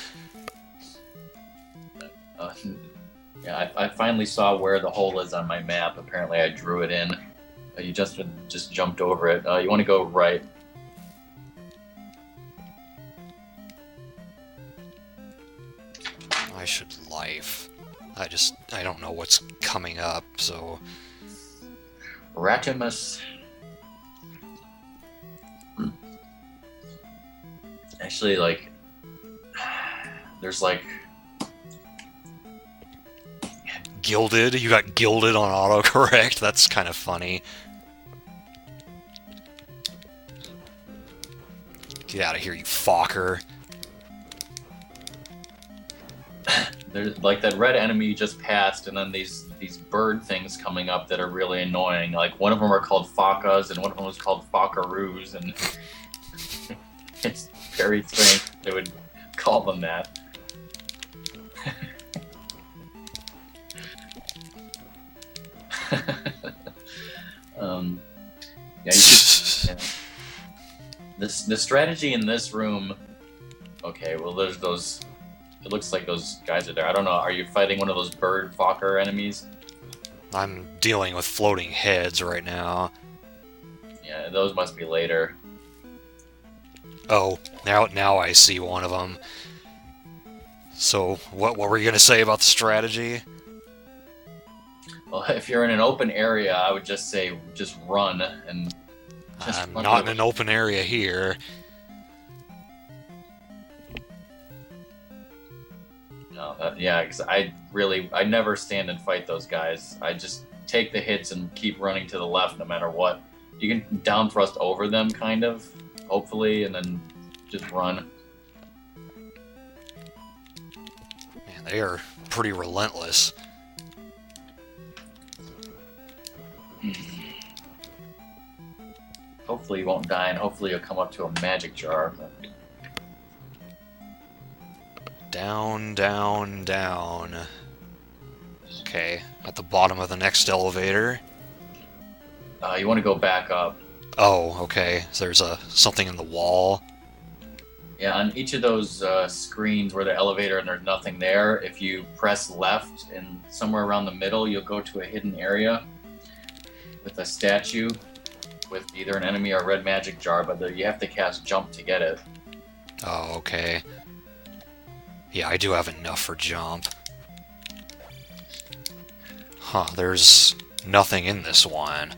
Yeah, I finally saw where the hole is on my map. Apparently I drew it in. You just jumped over it. You want to go right. I should life. I don't know what's coming up, so... Ratimus. Actually, there's Gilded? You got gilded on autocorrect? That's kind of funny. Get out of here, you Fokker. There's that red enemy you just passed, and then these bird things coming up that are really annoying. Like one of them are called Fockas, and one of them was called Fockaroos, and it's very strange they would call them that. Yeah, you should. Yeah. The strategy in this room. Okay, well, there's those. It looks like those guys are there. I don't know. Are you fighting one of those bird Fokker enemies? I'm dealing with floating heads right now. Yeah, those must be later. Oh, now I see one of them. So, what were you gonna say about the strategy? Well, if you're in an open area, I would just say just run and. I'm not in an open area here. No, yeah, because I never stand and fight those guys. I just take the hits and keep running to the left no matter what. You can down thrust over them, kind of, hopefully, and then just run. Man, they are pretty relentless. Hopefully you won't die, and hopefully you'll come up to a magic jar. Down, down, down. Okay, at the bottom of the next elevator. You want to go back up. Oh, okay. So there's something in the wall. Yeah, on each of those screens where the elevator and there's nothing there, if you press left and somewhere around the middle, you'll go to a hidden area with a statue with either an enemy or a red magic jar, but you have to cast jump to get it. Oh, okay. Yeah, I do have enough for jump. Huh, there's nothing in this one.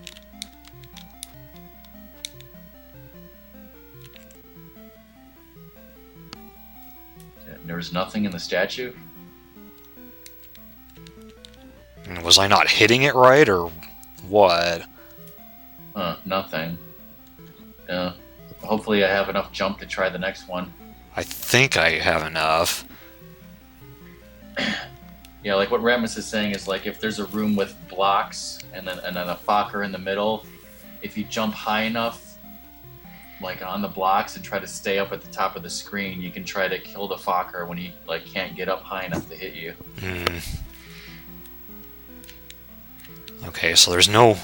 There's nothing in the statue? Was I not hitting it right, or what? Nothing. Hopefully I have enough jump to try the next one. I think I have enough. Yeah, like what Ramus is saying is like if there's a room with blocks and then a Fokker in the middle, if you jump high enough, like on the blocks and try to stay up at the top of the screen, you can try to kill the Fokker when he like can't get up high enough to hit you. Okay, so there's no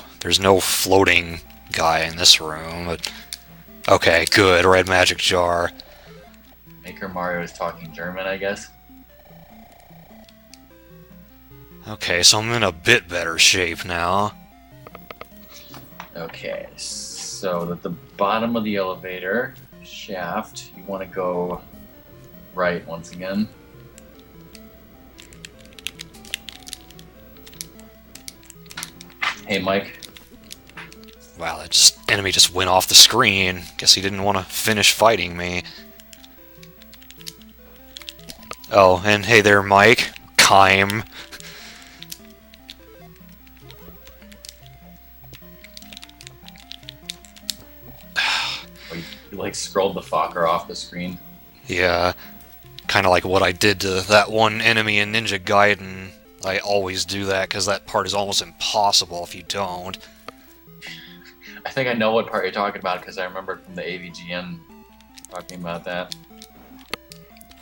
floating guy in this room, but okay, good. Red magic jar. Maker Mario is talking German, I guess. Okay, so I'm in a bit better shape now. Okay, so at the bottom of the elevator shaft, you want to go right once again. Hey, Mike. Wow, that enemy just went off the screen. Guess he didn't want to finish fighting me. Oh, and hey there, Mike. Kime. You like scrolled the Fokker off the screen. Yeah, kind of like what I did to that one enemy in Ninja Gaiden. I always do that because that part is almost impossible if you don't. I think I know what part you're talking about because I remember from the AVGN talking about that.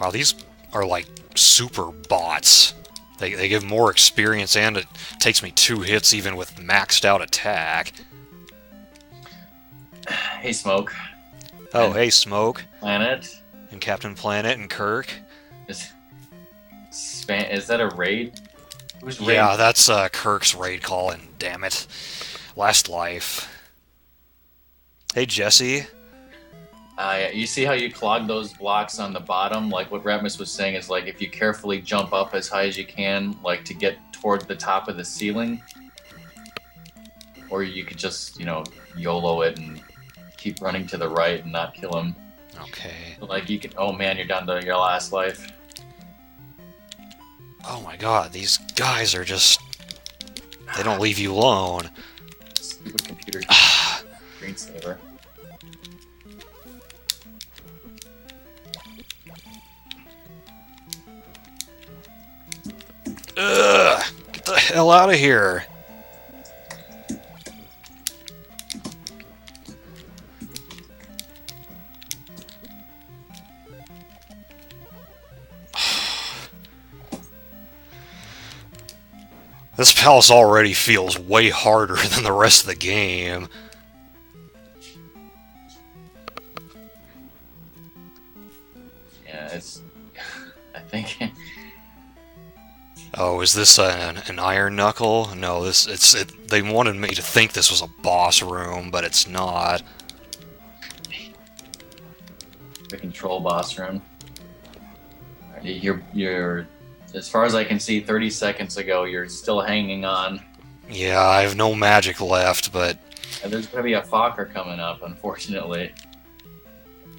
Wow, these are like super bots. They give more experience and it takes me 2 hits even with maxed out attack. Hey, Smoke. Oh, And hey, Smoke. Planet. And Captain Planet and Kirk. Is that a raid? Who's raid? Yeah, that's Kirk's raid call, and damn it. Last life. Hey, Jesse. You see how you clog those blocks on the bottom? Like what Ratmus was saying is like if you carefully jump up as high as you can, like to get toward the top of the ceiling, or you could just, YOLO it and keep running to the right and not kill him. Okay. Like you can. Oh man, you're down to your last life. Oh my god, these guys are just... They don't leave you alone. Stupid computer. Screensaver. Ugh! Get the hell out of here! This palace already feels way harder than the rest of the game. Yeah, it's. I think. Oh, is this an iron knuckle? No, they wanted me to think this was a boss room, but it's not. The control boss room. You're. As far as I can see, 30 seconds ago, you're still hanging on. Yeah, I have no magic left, but... And there's going to be a Fokker coming up, unfortunately.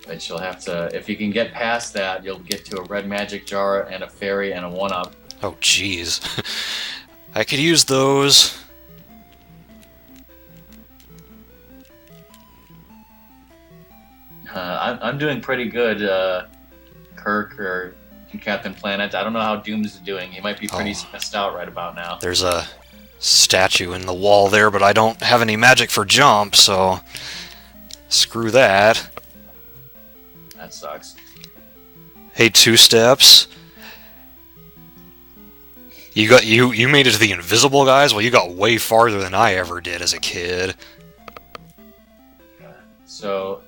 But you'll have to... If you can get past that, you'll get to a red magic jar and a fairy and a 1-up. Oh, jeez. I could use those. I'm doing pretty good, Kirk, or Captain Planet. I don't know how Doom's doing. He might be pretty stressed out right about now. There's a statue in the wall there, but I don't have any magic for jump, so screw that. That sucks. Hey, 2 steps. You made it to the invisible guys? Well, you got way farther than I ever did as a kid. So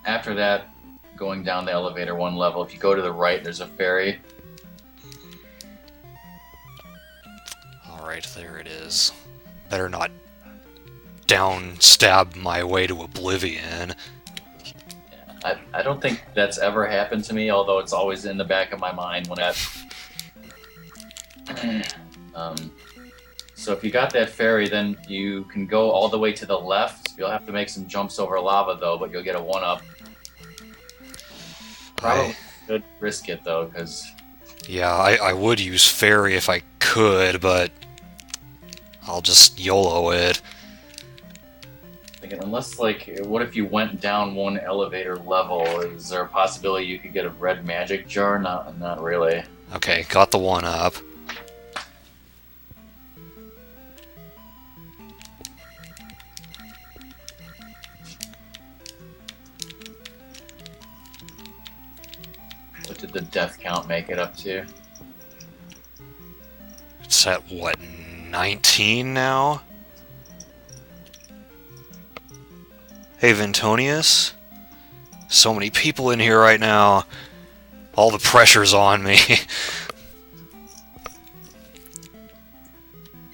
after that, going down the elevator 1 level, if you go to the right, there's a fairy. Alright, there it is. Better not down stab my way to oblivion. Yeah, I don't think that's ever happened to me, although it's always in the back of my mind when that So if you got that ferry, then you can go all the way to the left. You'll have to make some jumps over lava, though, but you'll get a 1-up. Probably should risk it, though, because... Yeah, I would use ferry if I could, but I'll just YOLO it. Thinking, unless, like, what if you went down one elevator level? Is there a possibility you could get a red magic jar? Not really. Okay, got the 1-up. What did the death count make it up to? It's at, what, 19 now? Hey, Ventonius? So many people in here right now. All the pressure's on me.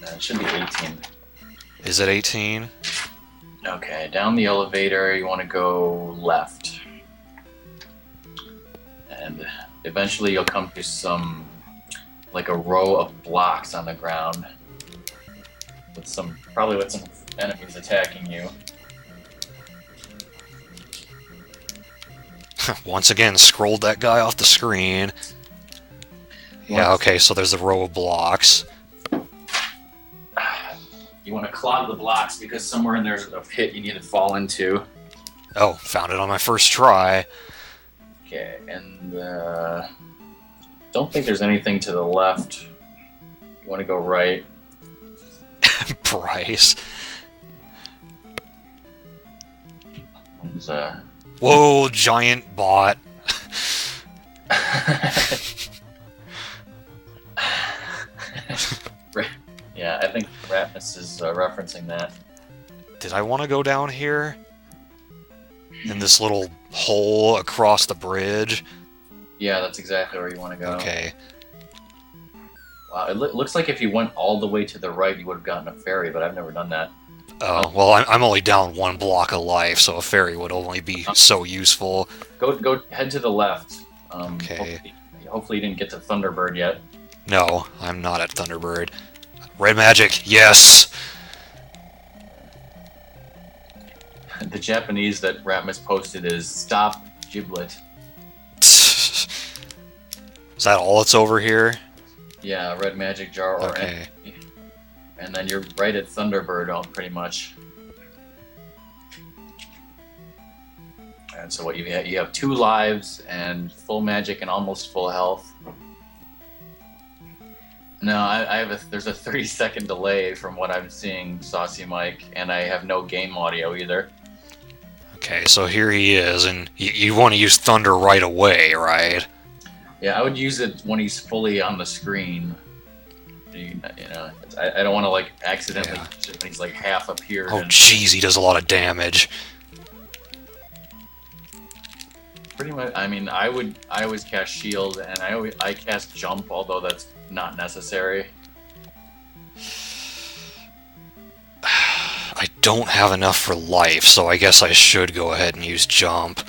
It should be 18. Is it 18? Okay, down the elevator, you want to go left. And eventually you'll come to some, like a row of blocks on the ground. Probably with some enemies attacking you. Once again, scrolled that guy off the screen. Yeah, okay, so there's a row of blocks. You want to clog the blocks because somewhere in there's a pit you need to fall into. Oh, found it on my first try. Okay, and don't think there's anything to the left. You want to go right. Bryce. Whoa, giant bot. Yeah, I think Ratmus is referencing that. Did I want to go down here? In this little hole across the bridge? Yeah, that's exactly where you want to go. Okay. Wow, it looks like if you went all the way to the right, you would have gotten a ferry, but I've never done that. Oh, well, I'm only down 1 block of life, so a ferry would only be so useful. Go head to the left. Okay. Hopefully you didn't get to Thunderbird yet. No, I'm not at Thunderbird. Red magic, yes! The Japanese that Ratmus posted is "Stop Giblet." Is that all that's over here? Yeah, red magic jar or okay. enemy. And then you're right at Thunderbird, pretty much. And so what you have 2 lives and full magic and almost full health. No, there's a 30-second delay from what I'm seeing, Saucy Mike, and I have no game audio either. Okay, so here he is, and you want to use Thunder right away, right? Yeah, I would use it when he's fully on the screen. You know, I don't want to like accidentally use it when he's like half appeared. Oh, jeez, he does a lot of damage. Pretty much. I mean, I always cast shield, and I cast jump, although that's not necessary. I don't have enough for life, so I guess I should go ahead and use jump.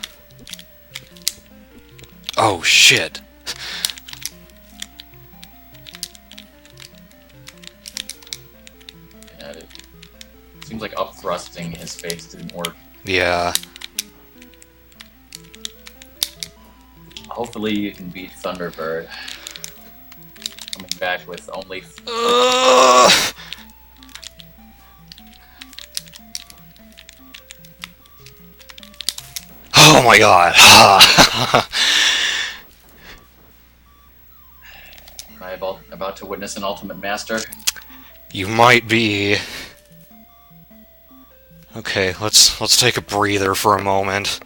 Oh, shit. Yeah, it seems like up thrusting his face didn't work. Yeah. Hopefully you can beat Thunderbird. Coming back with only... Oh my god. Am I about to witness an ultimate master? You might be. Okay, let's take a breather for a moment.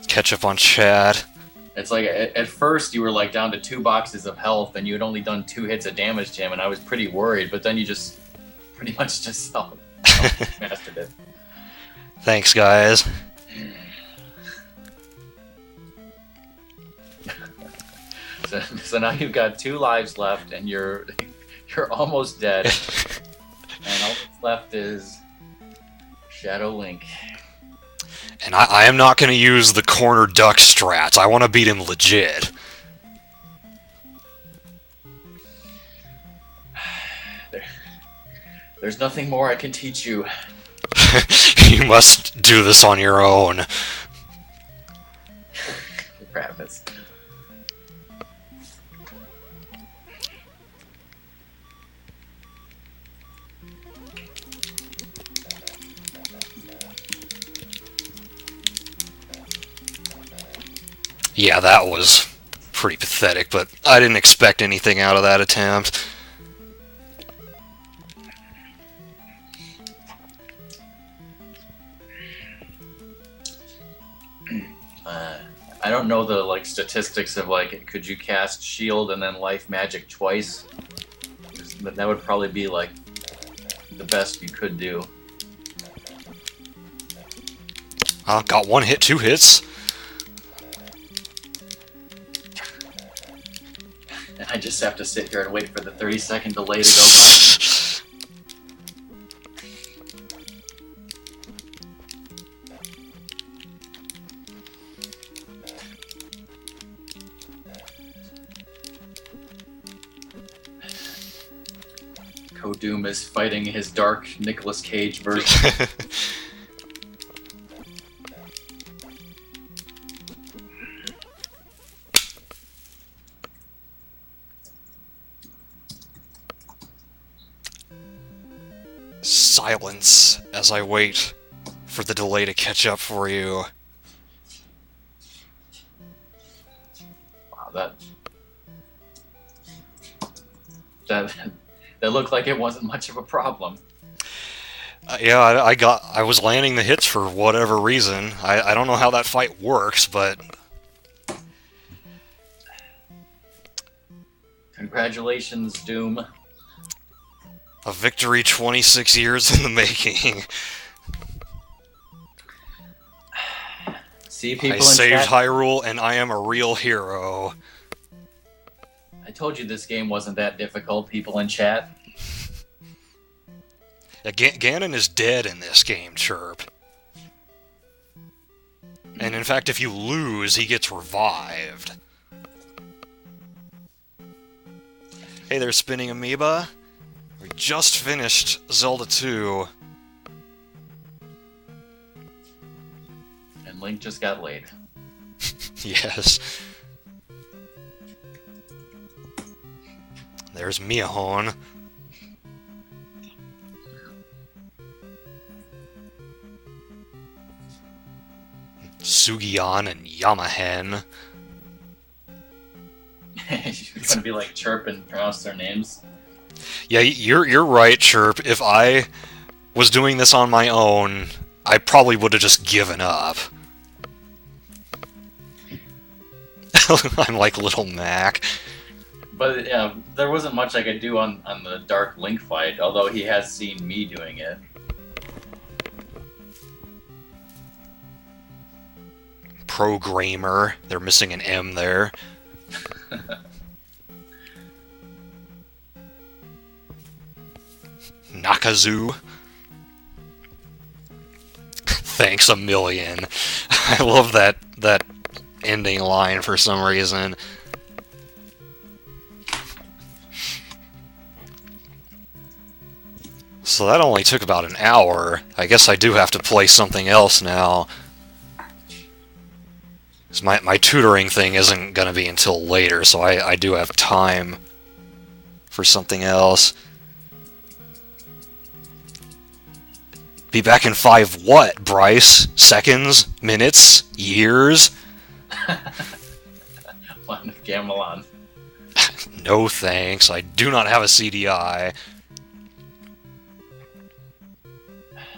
Catch up on chat. It's like, at first you were like down to 2 boxes of health and you had only done 2 hits of damage to him, and I was pretty worried, but then you just pretty much just mastered it. Thanks, guys. So now you've got 2 lives left and you're almost dead. And all that's left is Shadow Link. And I am not going to use the corner duck strats. I want to beat him legit. There's nothing more I can teach you. You must do this on your own. Kravis. Yeah, that was pretty pathetic, but I didn't expect anything out of that attempt. I don't know the like statistics of like could you cast shield and then life magic twice? But that would probably be like the best you could do. Got one hit, 2 hits. And I just have to sit here and wait for the 30-second delay to go by. Doom is fighting his dark Nicolas Cage version. Silence as I wait for the delay to catch up for you. Wow, that looked like it wasn't much of a problem. Yeah, I was landing the hits for whatever reason. I don't know how that fight works, but... Congratulations, Doom. A victory 26 years in the making. See, people I in saved chat? Hyrule, and I am a real hero. I told you this game wasn't that difficult, people in chat. Yeah, Ganon is dead in this game, Chirp. And in fact, if you lose, he gets revived. Hey there, Spinning Amoeba. We just finished Zelda 2. And Link just got laid. Yes. There's Miahon. Sugion and Yamahen. You're gonna be like Chirp and pronounce their names. Yeah, you're right, Chirp. If I was doing this on my own, I probably would have just given up. I'm like Little Mac. But yeah, there wasn't much I could do on the Dark Link fight, although he has seen me doing it. Programmer. They're missing an M there. Nakazu. Thanks a million. I love that ending line for some reason. So that only took about an hour. I guess I do have to play something else now. 'Cause my tutoring thing isn't going to be until later, so I do have time for something else. Be back in 5 what, Bryce? Seconds? Minutes? Years? One of Gamelon. No thanks, I do not have a CDI.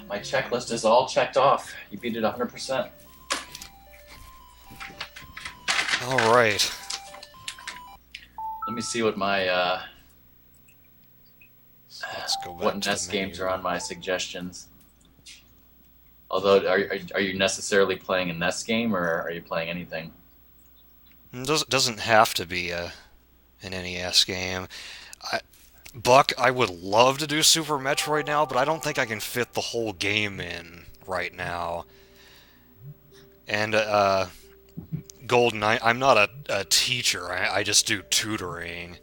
My checklist is all checked off. You beat it 100%. Alright. Let me see what my Let's go back what to NES the games menu. are on my suggestions. Although, are you necessarily playing a NES game, or are you playing anything? It doesn't have to be an NES game. Buck, I would love to do Super Metroid now, but I don't think I can fit the whole game in right now. And, Golden, I'm not a teacher, I just do tutoring.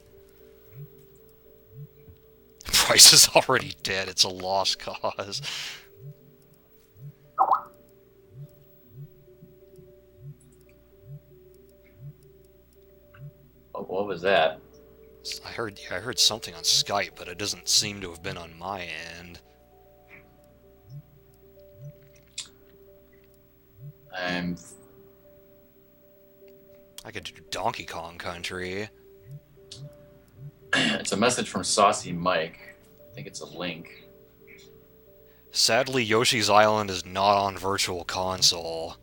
device is already dead. It's a lost cause. Oh, what was that? I heard something on Skype, but it doesn't seem to have been on my end. I could do Donkey Kong Country. It's a message from Saucy Mike. I think it's a link. Sadly, Yoshi's Island is not on Virtual Console.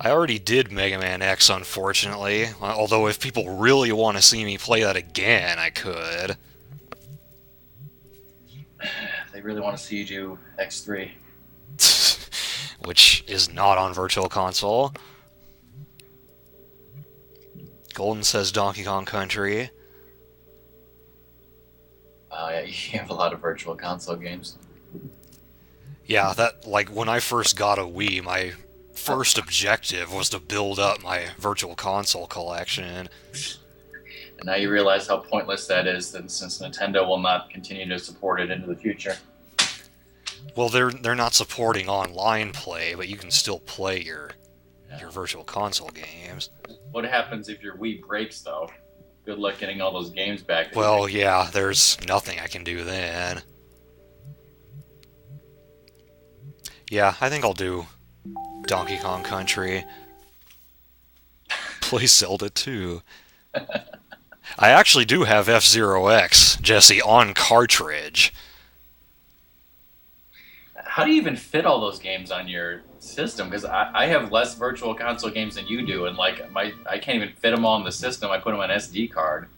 I already did Mega Man X, unfortunately. Although if people really want to see me play that again, I could. They really want to see you do X3. Which is not on Virtual Console. Golden says Donkey Kong Country. Yeah, you have a lot of Virtual Console games. Yeah, that, like, when I first got a Wii, my first objective was to build up my Virtual Console collection. And now you realize how pointless that is, since Nintendo will not continue to support it into the future. Well, they're not supporting online play, but you can still play your Virtual Console games. What happens if your Wii breaks, though? Good luck getting all those games back. Well, yeah, there's nothing I can do then. Yeah, I think I'll do Donkey Kong Country. Play Zelda 2. I actually do have F-Zero X, Jesse, on cartridge. How do you even fit all those games on your system? Because I have less Virtual Console games than you do, and like I can't even fit them all in the system. I put them on SD card.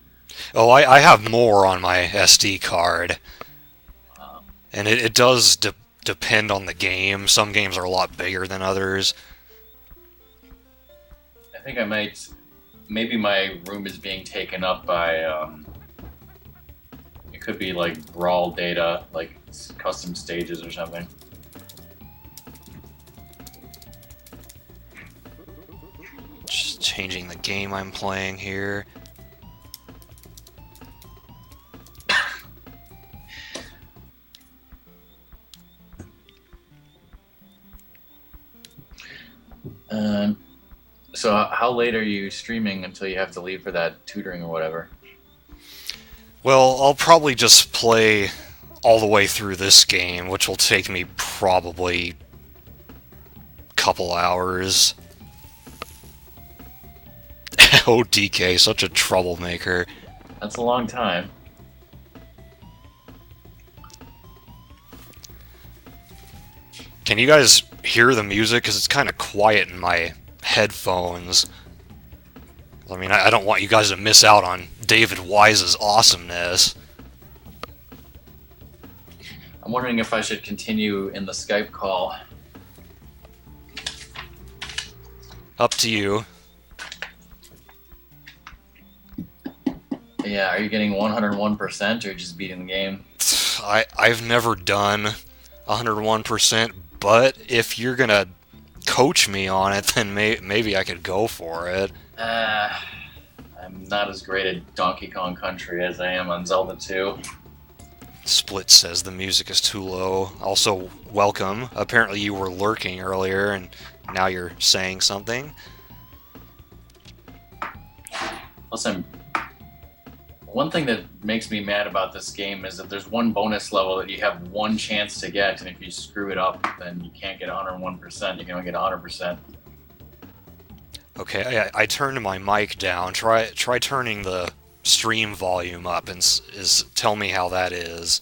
Oh, I have more on my SD card. And it does depend on the game. Some games are a lot bigger than others. I think I might... Maybe my room is being taken up by... it could be like raw data, like custom stages or something. Just changing the game I'm playing here. So how late are you streaming until you have to leave for that tutoring or whatever? Well, I'll probably just play all the way through this game, which will take me probably a couple hours. Oh, DK, such a troublemaker. That's a long time. Can you guys hear the music? Because it's kind of quiet in my headphones. I mean, I don't want you guys to miss out on David Wise's awesomeness. I'm wondering if I should continue in the Skype call. Up to you. Yeah, are you getting 101% or just beating the game? I've never done 101%, but if you're gonna coach me on it, then maybe I could go for it. I'm not as great at Donkey Kong Country as I am on Zelda 2. Split says the music is too low. Also, welcome. Apparently you were lurking earlier, and now you're saying something. Listen, one thing that makes me mad about this game is that there's one bonus level that you have one chance to get, and if you screw it up, then you can't get 101%, you can only get 100%. Okay, I turned my mic down. Try turning the stream volume up and tell me how that is.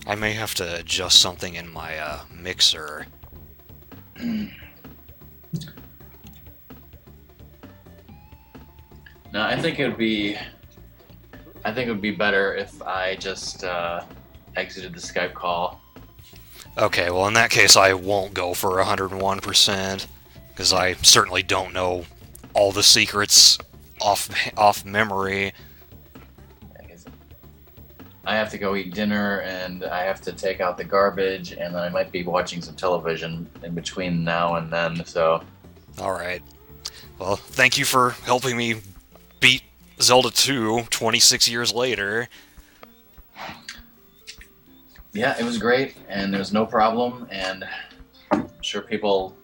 I may have to adjust something in my mixer. No, I think it would be better if I just exited the Skype call. Okay, well in that case I won't go for 101%, because I certainly don't know all the secrets off memory. I have to go eat dinner, and I have to take out the garbage, and then I might be watching some television in between now and then, so... Alright. Well, thank you for helping me beat Zelda 2 26 years later. Yeah, it was great, and there was no problem, and I'm sure people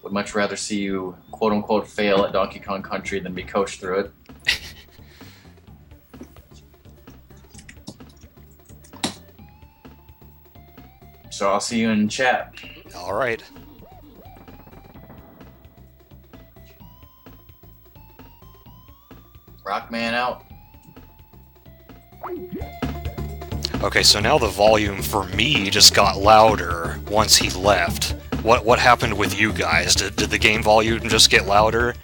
would much rather see you quote-unquote fail at Donkey Kong Country than be coached through it. So I'll see you in chat. Alright. Rockman out. Okay, so now the volume for me just got louder once he left. What happened with you guys? Did the game volume just get louder?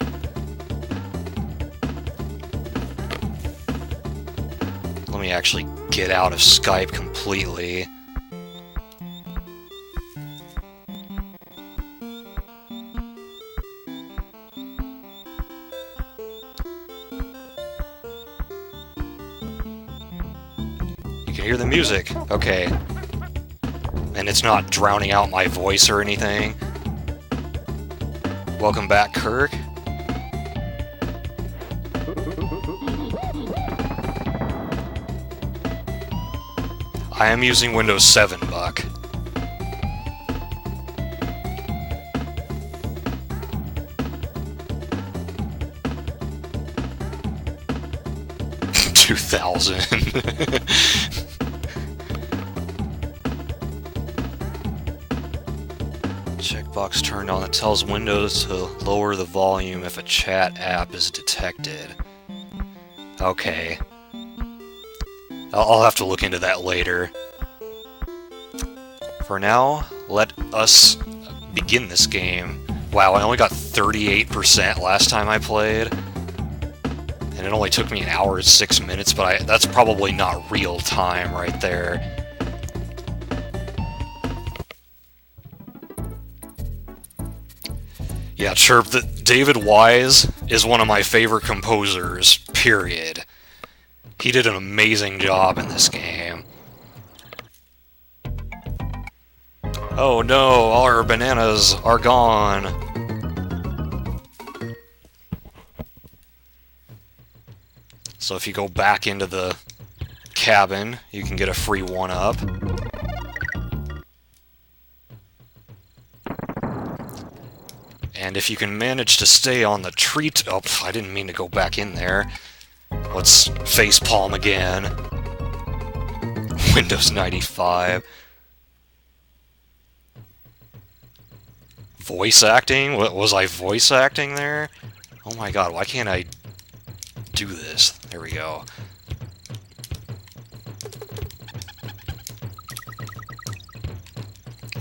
Let me actually get out of Skype completely. Hear the music. Okay. And it's not drowning out my voice or anything. Welcome back, Kirk. I am using Windows 7, Buck. Checkbox turned on that tells Windows to lower the volume if a chat app is detected. Okay. I'll have to look into that later. For now, let us begin this game. Wow, I only got 38% last time I played. And it only took me an hour and 6 minutes, but that's probably not real time right there. Yeah, Chirp, David Wise is one of my favorite composers, period. He did an amazing job in this game. Oh no, all our bananas are gone. So if you go back into the cabin, you can get a free 1-up. And if you can manage to stay on the tree... Oh, I didn't mean to go back in there. Let's facepalm again. Windows 95. Voice acting? Was I voice acting there? Oh my god, why can't I do this? There we go.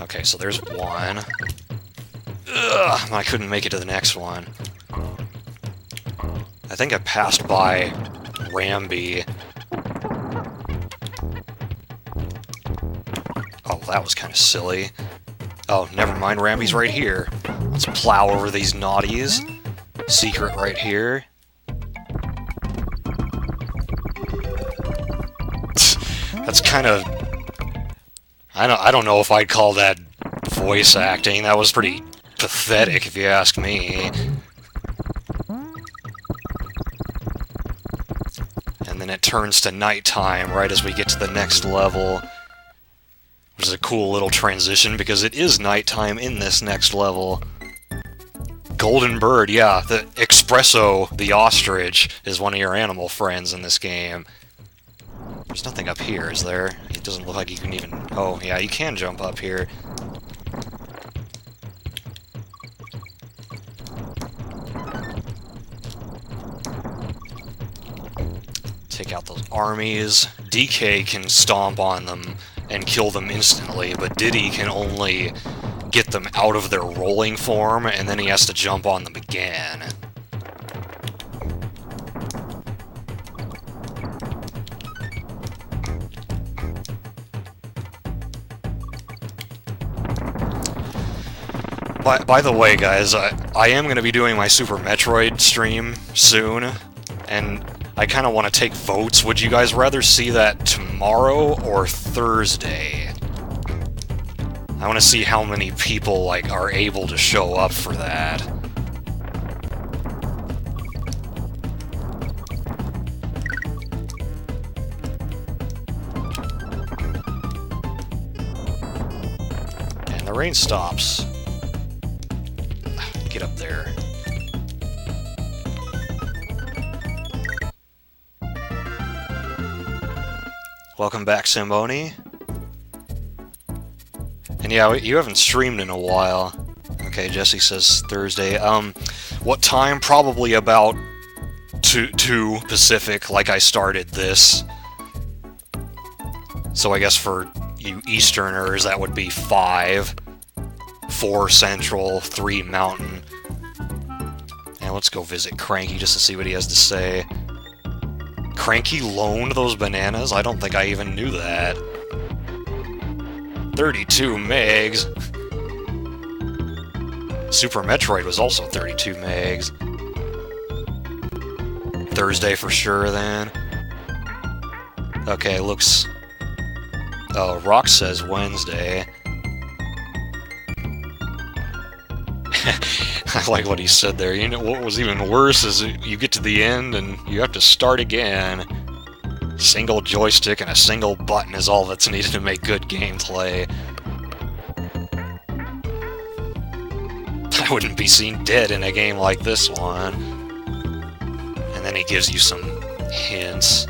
Okay, so there's one. Ugh, I couldn't make it to the next one. I think I passed by Ramby. Oh, that was kind of silly. Oh, never mind, Ramby's right here. Let's plow over these naughties. Secret right here. That's kind of... I don't know if I'd call that voice acting. That was pretty pathetic, if you ask me. And then it turns to nighttime right as we get to the next level. Which is a cool little transition, because it is nighttime in this next level. Golden Bird, yeah, the Espresso, the ostrich, is one of your animal friends in this game. There's nothing up here, is there? It doesn't look like you can even... Oh, yeah, you can jump up here. Take out those armies. DK can stomp on them and kill them instantly, but Diddy can only get them out of their rolling form, and then he has to jump on them again. By the way, guys, I am going to be doing my Super Metroid stream soon. and I kind of want to take votes. Would you guys rather see that tomorrow or Thursday? I want to see how many people, like, are able to show up for that. And the rain stops. Get up there. Welcome back, Simboni. And yeah, you haven't streamed in a while. Okay, Jesse says Thursday. What time? Probably about 2 Pacific, like I started this. So I guess for you Easterners, that would be 5. 4 Central, 3 Mountain. And let's go visit Cranky just to see what he has to say. Cranky loaned those bananas? I don't think I even knew that. 32 megs. Super Metroid was also 32 megs. Thursday for sure, then. Okay, looks... Oh, Rock says Wednesday. I like what he said there. You know, what was even worse is you get to the end and you have to start again. Single joystick and a single button is all that's needed to make good gameplay. I wouldn't be seen dead in a game like this one. And then he gives you some hints.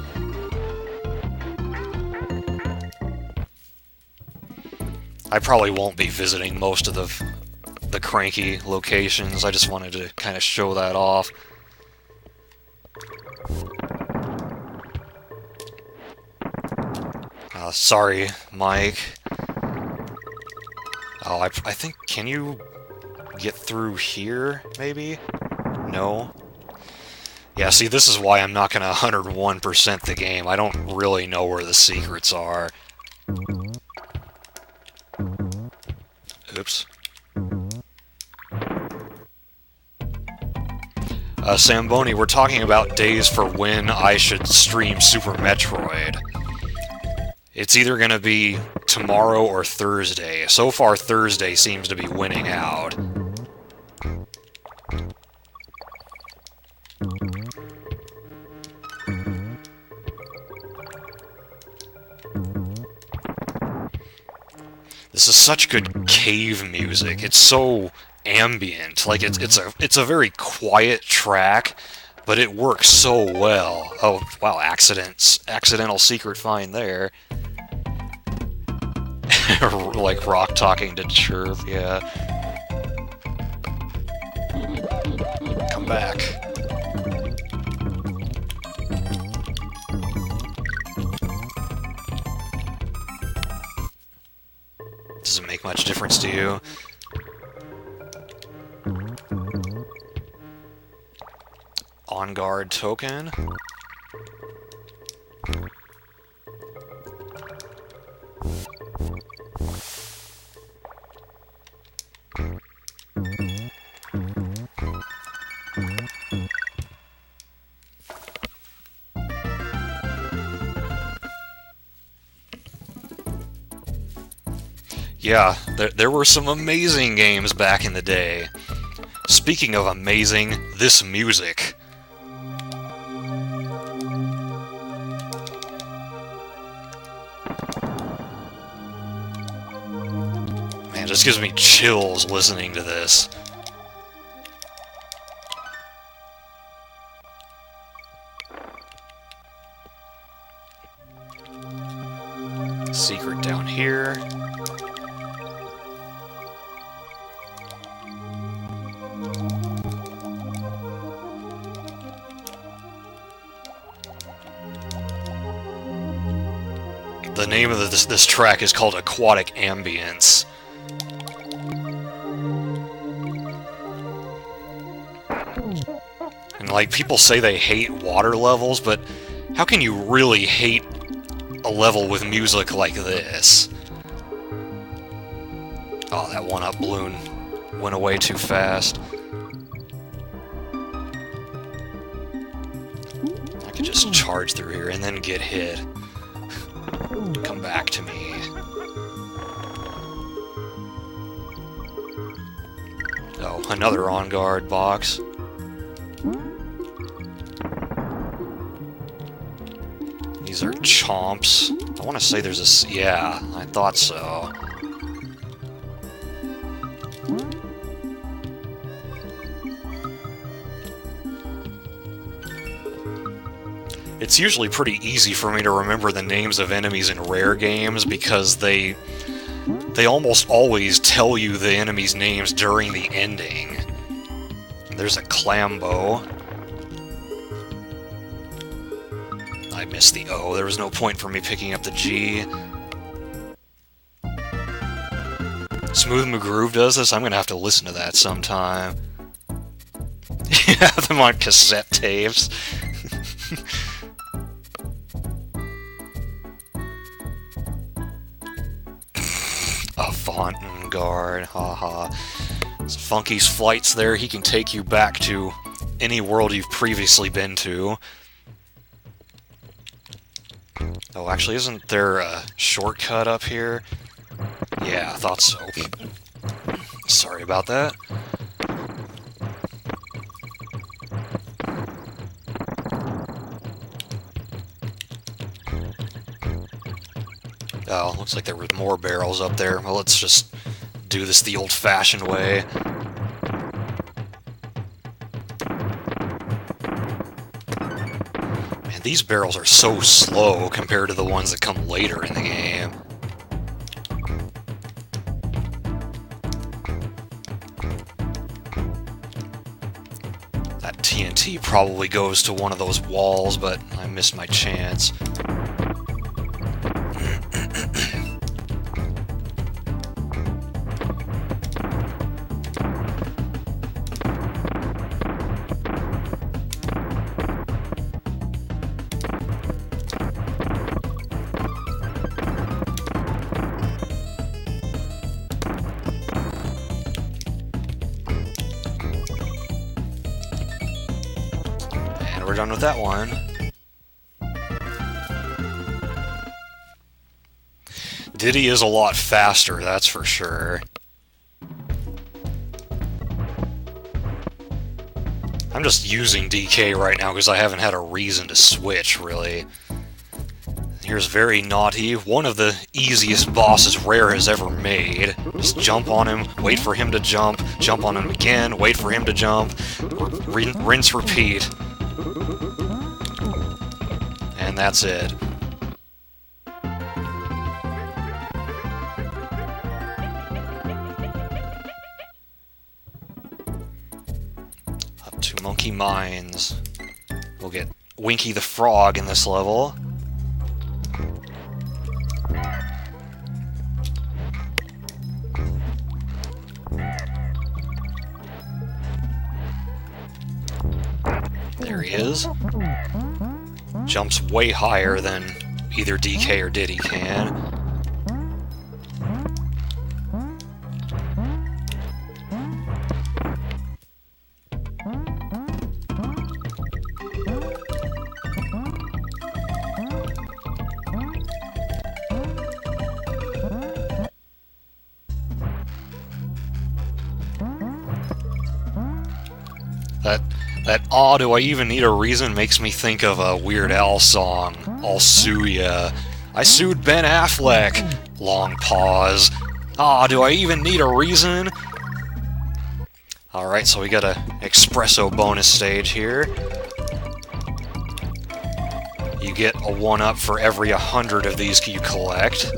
I probably won't be visiting most of the Cranky locations. I just wanted to kind of show that off. Sorry, Mike. Oh, I think, can you get through here, maybe? No? Yeah, see, this is why I'm not gonna 101% the game. I don't really know where the secrets are. Oops. Samboni, we're talking about days for when I should stream Super Metroid. It's either going to be tomorrow or Thursday. So far, Thursday seems to be winning out. This is such good cave music. It's so ambient. Like it's a very quiet track, but it works so well. Oh wow, accidental secret find there. Like Rock talking to Chirp, yeah. Come back. Doesn't make much difference to you. On guard token. Yeah, there were some amazing games back in the day. Speaking of amazing, this music. Man, it just gives me chills listening to this. Secret down here. The name of this track is called Aquatic Ambience. And like, people say they hate water levels, but how can you really hate a level with music like this? Oh, that one-up balloon went away too fast. could just charge through here and then get hit. Come back to me. Oh, another on-guard box. These are chomps. I want to say there's a... Yeah, I thought so. It's usually pretty easy for me to remember the names of enemies in rare games because they almost always tell you the enemies' names during the ending. There's a Clambo. I missed the O. There was no point for me picking up the G. Smooth McGroove does this? I'm gonna have to listen to that sometime. You have them on cassette tapes. Avant Guard, haha. So Funky's flight's there. He can take you back to any world you've previously been to. Oh, actually, isn't there a shortcut up here? Yeah, I thought so. Sorry about that. Oh, looks like there were more barrels up there. Well, let's just do this the old-fashioned way. Man, these barrels are so slow compared to the ones that come later in the game. That TNT probably goes to one of those walls, but I missed my chance. We're done with that one. Diddy is a lot faster, that's for sure. I'm just using DK right now because I haven't had a reason to switch, really. Here's Very Naughty, one of the easiest bosses Rare has ever made. Just jump on him, wait for him to jump on him again, wait for him to jump, rinse, repeat. And that's it. Up to Monkey Mines. We'll get Winky the Frog in this level. There he is. Jumps way higher than either DK or Diddy can. That "Aw, do I even need a reason" makes me think of a Weird Al song, "I'll Sue Ya." I sued Ben Affleck. Long pause. Aw, do I even need a reason? Alright, so we got a espresso bonus stage here. You get a 1-up for every 100 of these you collect.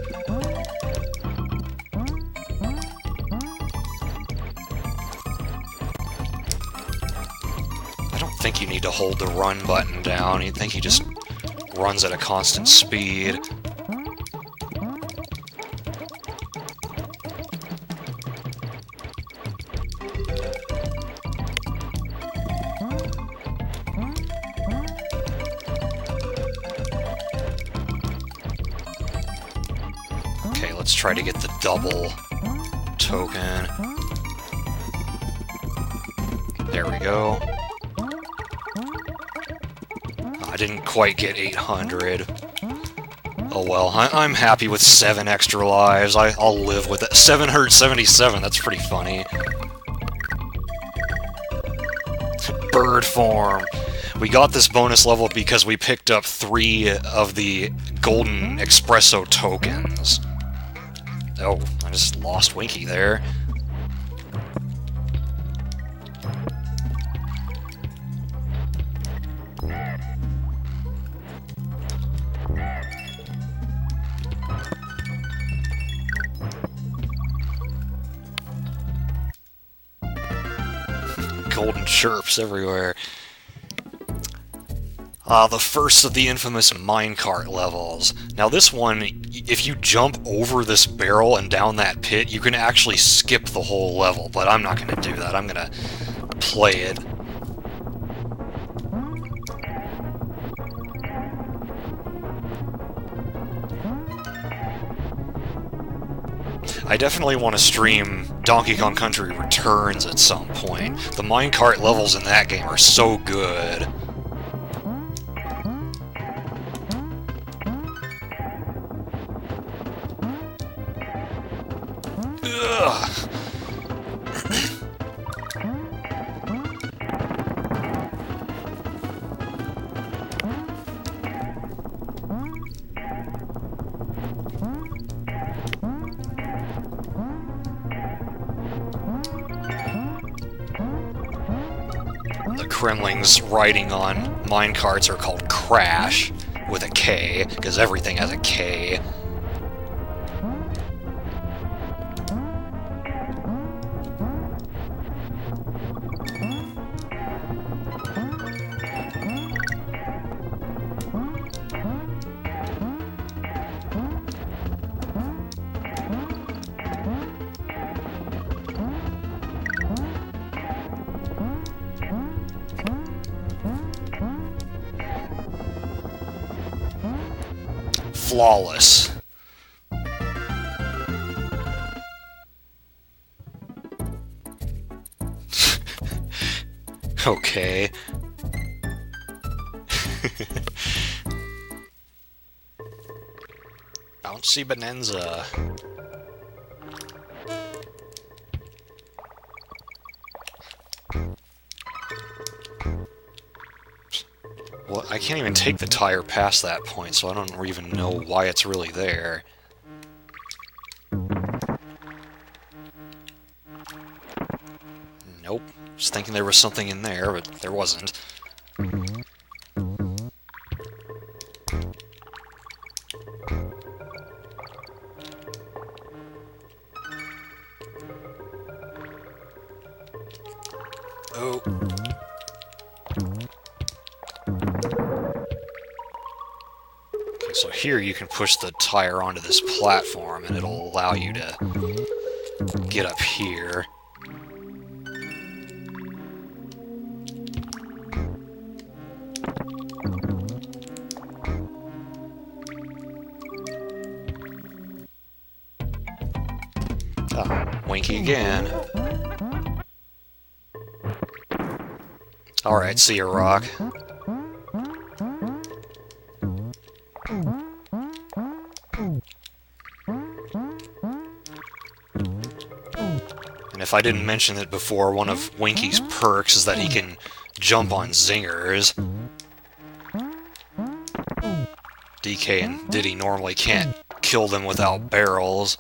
I don't think you need to hold the run button down. You'd think he just runs at a constant speed. Okay, let's try to get the double token. There we go. didn't quite get 800. Oh well, I'm happy with 7 extra lives. I'll live with it. 777, that's pretty funny. Bird form. We got this bonus level because we picked up 3 of the golden espresso tokens. Oh, I just lost Winky there. Golden chirps everywhere. The first of the infamous minecart levels. Now this one, if you jump over this barrel and down that pit, you can actually skip the whole level, but I'm not going to do that. I'm going to play it. I definitely want to stream Donkey Kong Country Returns at some point. The minecart levels in that game are so good. Ugh. The Kremlings riding on minecarts are called Crash, with a K, because everything has a K. Flawless. Okay. Bouncy Bonanza. Well, I can't even take the tire past that point, so I don't even know why it's really there. Nope. Just thinking there was something in there, but there wasn't. Oh. Okay, so here you can push the tire onto this platform, and it'll allow you to get up here. Ah, Winky again. Alright, see ya, Rock. And if I didn't mention it before, one of Winky's perks is that he can jump on zingers. DK and Diddy normally can't kill them without barrels.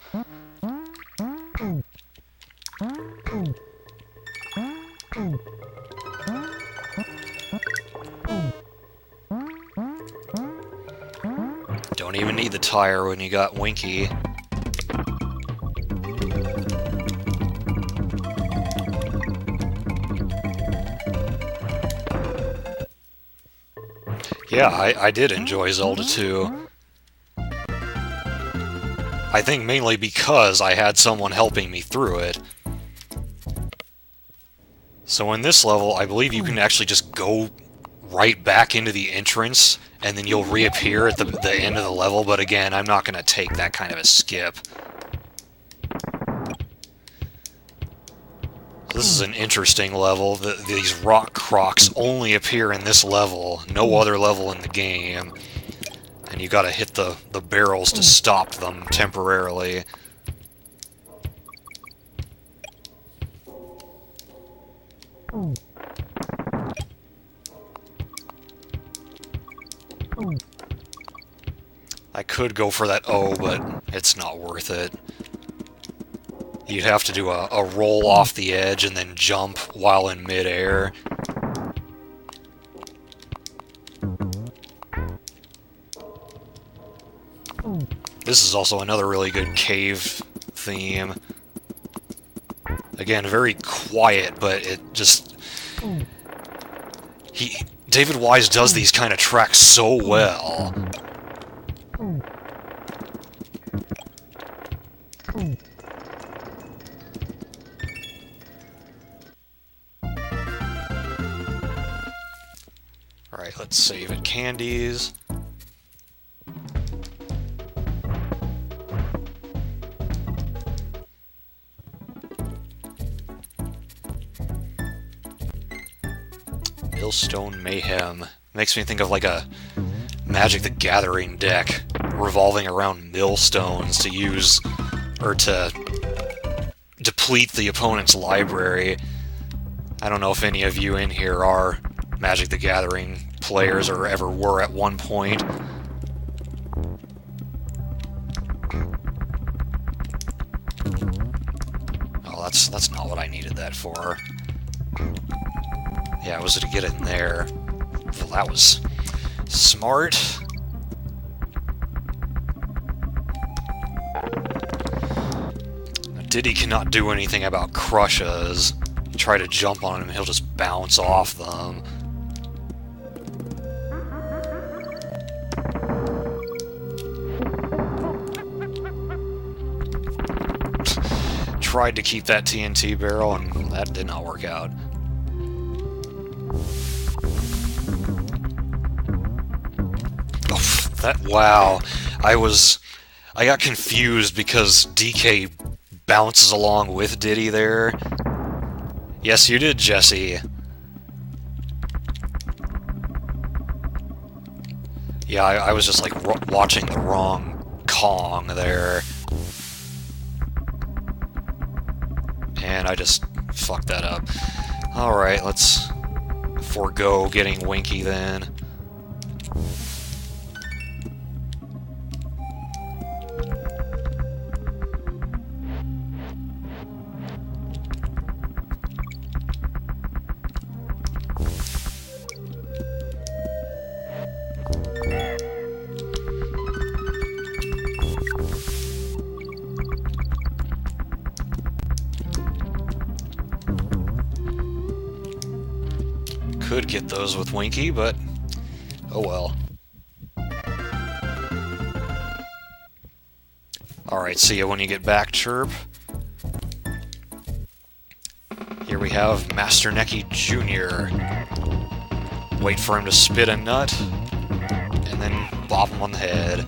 Don't even need the tire when you got Winky. Yeah, I did enjoy Zelda 2. I think mainly because I had someone helping me through it. So in this level, I believe you can actually just go right back into the entrance, and then you'll reappear at the end of the level, but again, I'm not going to take that kind of a skip. This is an interesting level. These rock crocs only appear in this level, no other level in the game. And you gotta hit the barrels to stop them temporarily. I could go for that O, but it's not worth it. You'd have to do a roll off the edge and then jump while in midair. This is also another really good cave theme. Again, very quiet, but it just... David Wise does these kind of tracks so well. Alright, let's save it. Candies. Millstone Mayhem. Makes me think of like a Magic the Gathering deck revolving around millstones to use, or to deplete the opponent's library. I don't know if any of you in here are Magic the Gathering players or ever were at one point. Oh, that's not what I needed that for. Yeah, it was to get in there. Well, that was smart. Diddy cannot do anything about crushes. Try to jump on him, he'll just bounce off them. Tried to keep that TNT barrel, and that did not work out. Wow, I got confused because DK bounces along with Diddy there. Yes, you did, Jesse. Yeah, I was just like watching the wrong Kong there. And I just fucked that up. Alright, let's forego getting Winky then. Could get those with Winky, but oh well. Alright, see ya when you get back, Chirp. Here we have Master Necky Jr. Wait for him to spit a nut, and then bop him on the head.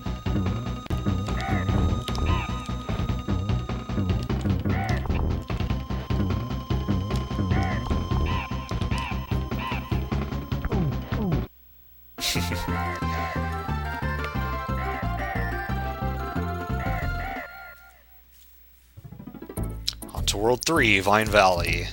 On to World 3, Vine Valley.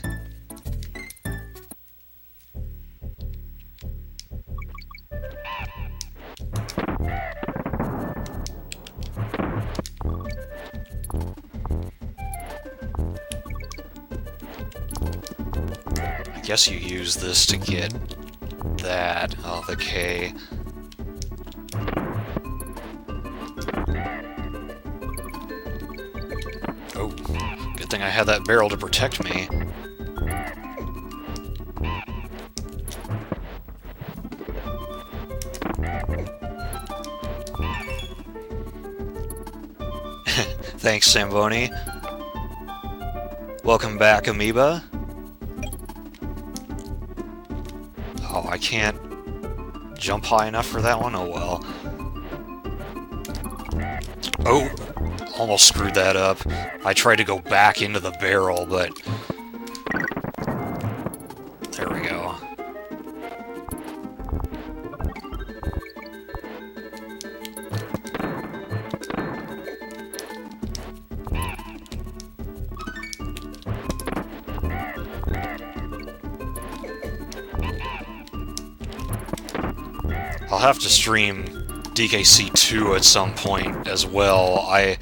I guess you use this to get that. Oh, the K. Oh, good thing I had that barrel to protect me. Thanks, Samboni. Welcome back, Amoeba. Oh, I can't jump high enough for that one? Oh well. Oh! Almost screwed that up. I tried to go back into the barrel, but I'll have to stream DKC 2 at some point as well. I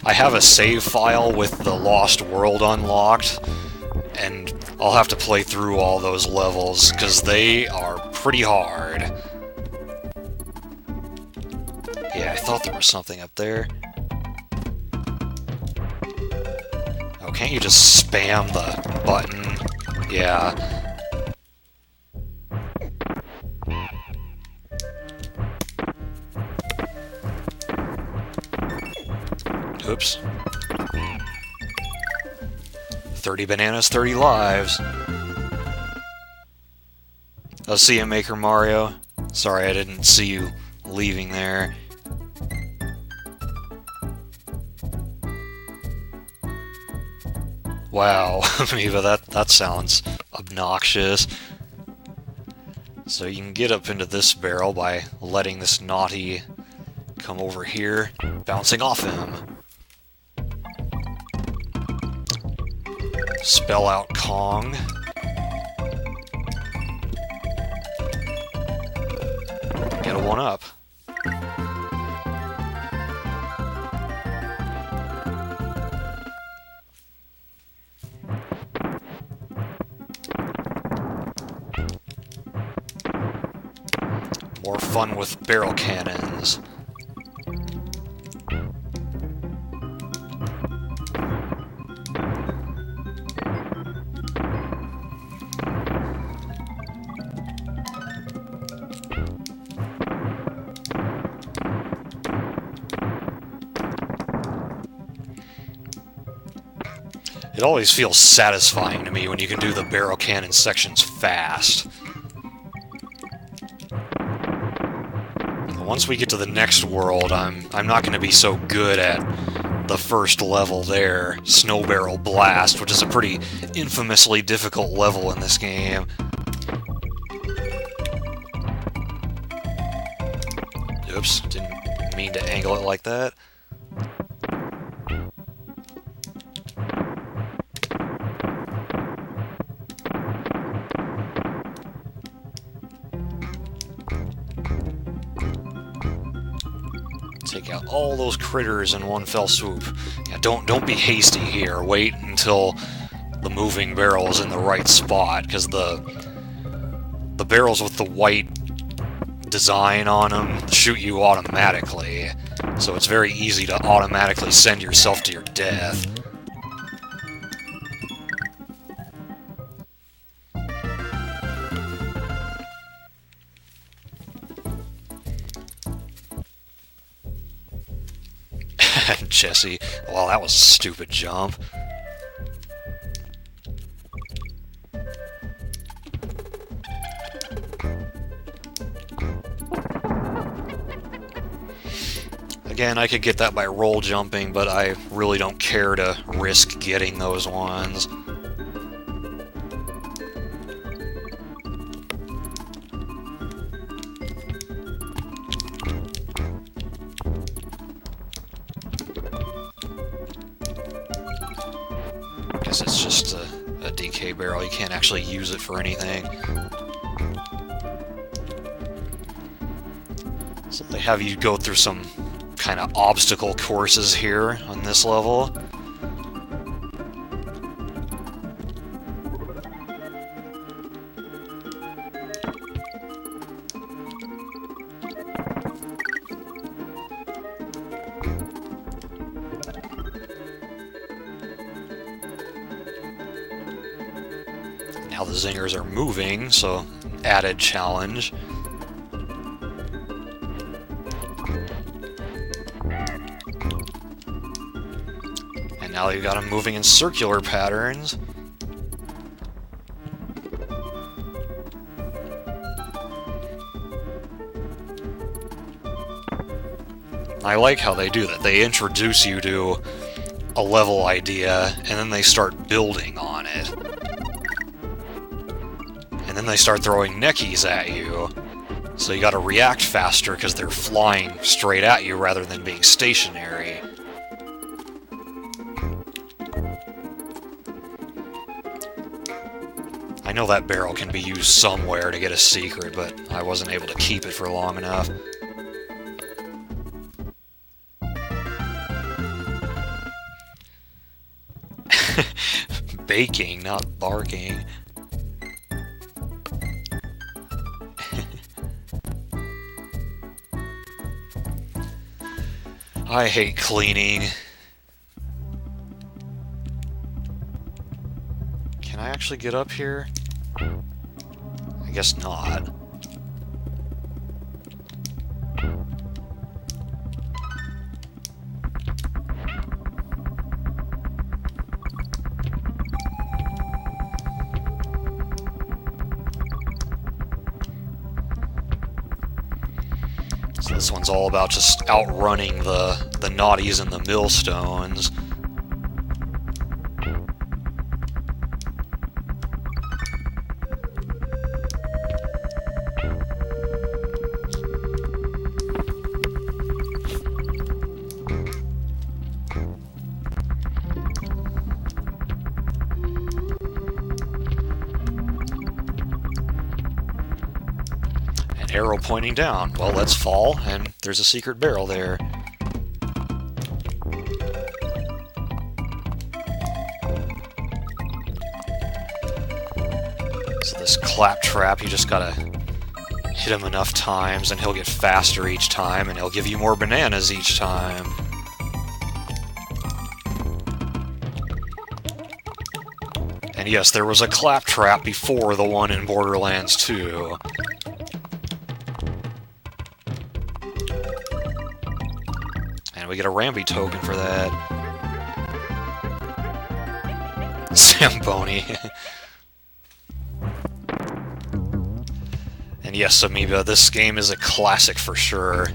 have a save file with the Lost World unlocked, and I'll have to play through all those levels, because they are pretty hard. Yeah, I thought there was something up there. Oh, can't you just spam the button? Yeah. Oops. 30 bananas, 30 lives. I'll see you, Maker Mario. Sorry, I didn't see you leaving there. Wow, Amiibo, that sounds obnoxious. So you can get up into this barrel by letting this naughty come over here, bouncing off him. Spell out Kong. Get a 1-up. More fun with barrel cannons. It always feels satisfying to me when you can do the barrel cannon sections fast. Once we get to the next world, I'm not going to be so good at the first level there, Snow Barrel Blast, which is a pretty infamously difficult level in this game. Oops, didn't mean to angle it like that. Take out all those critters in one fell swoop. Yeah, don't be hasty here. Wait until the moving barrel is in the right spot, because the barrels with the white design on them shoot you automatically. So it's very easy to automatically send yourself to your death. Jesse. Well, that was a stupid jump. Again, I could get that by roll jumping, but I really don't care to risk getting those ones. It's just a DK barrel. You can't actually use it for anything. So they have you go through some kind of obstacle courses here on this level. Now the zingers are moving, so added challenge. And now you've got them moving in circular patterns. I like how they do that. They introduce you to a level idea, and then they start building on it. And then they start throwing neckies at you. So you gotta react faster because they're flying straight at you rather than being stationary. I know that barrel can be used somewhere to get a secret, but I wasn't able to keep it for long enough. Baking, not barking. I hate cleaning. Can I actually get up here? I guess not. So this one's all about just outrunning the naughties and the millstones. Arrow pointing down. Well, let's fall, and there's a secret barrel there. So this claptrap, you just gotta hit him enough times, and he'll get faster each time, and he'll give you more bananas each time. And yes, there was a claptrap before the one in Borderlands 2. We get a Ramby token for that. Zamboni. And yes, Amoeba, this game is a classic for sure.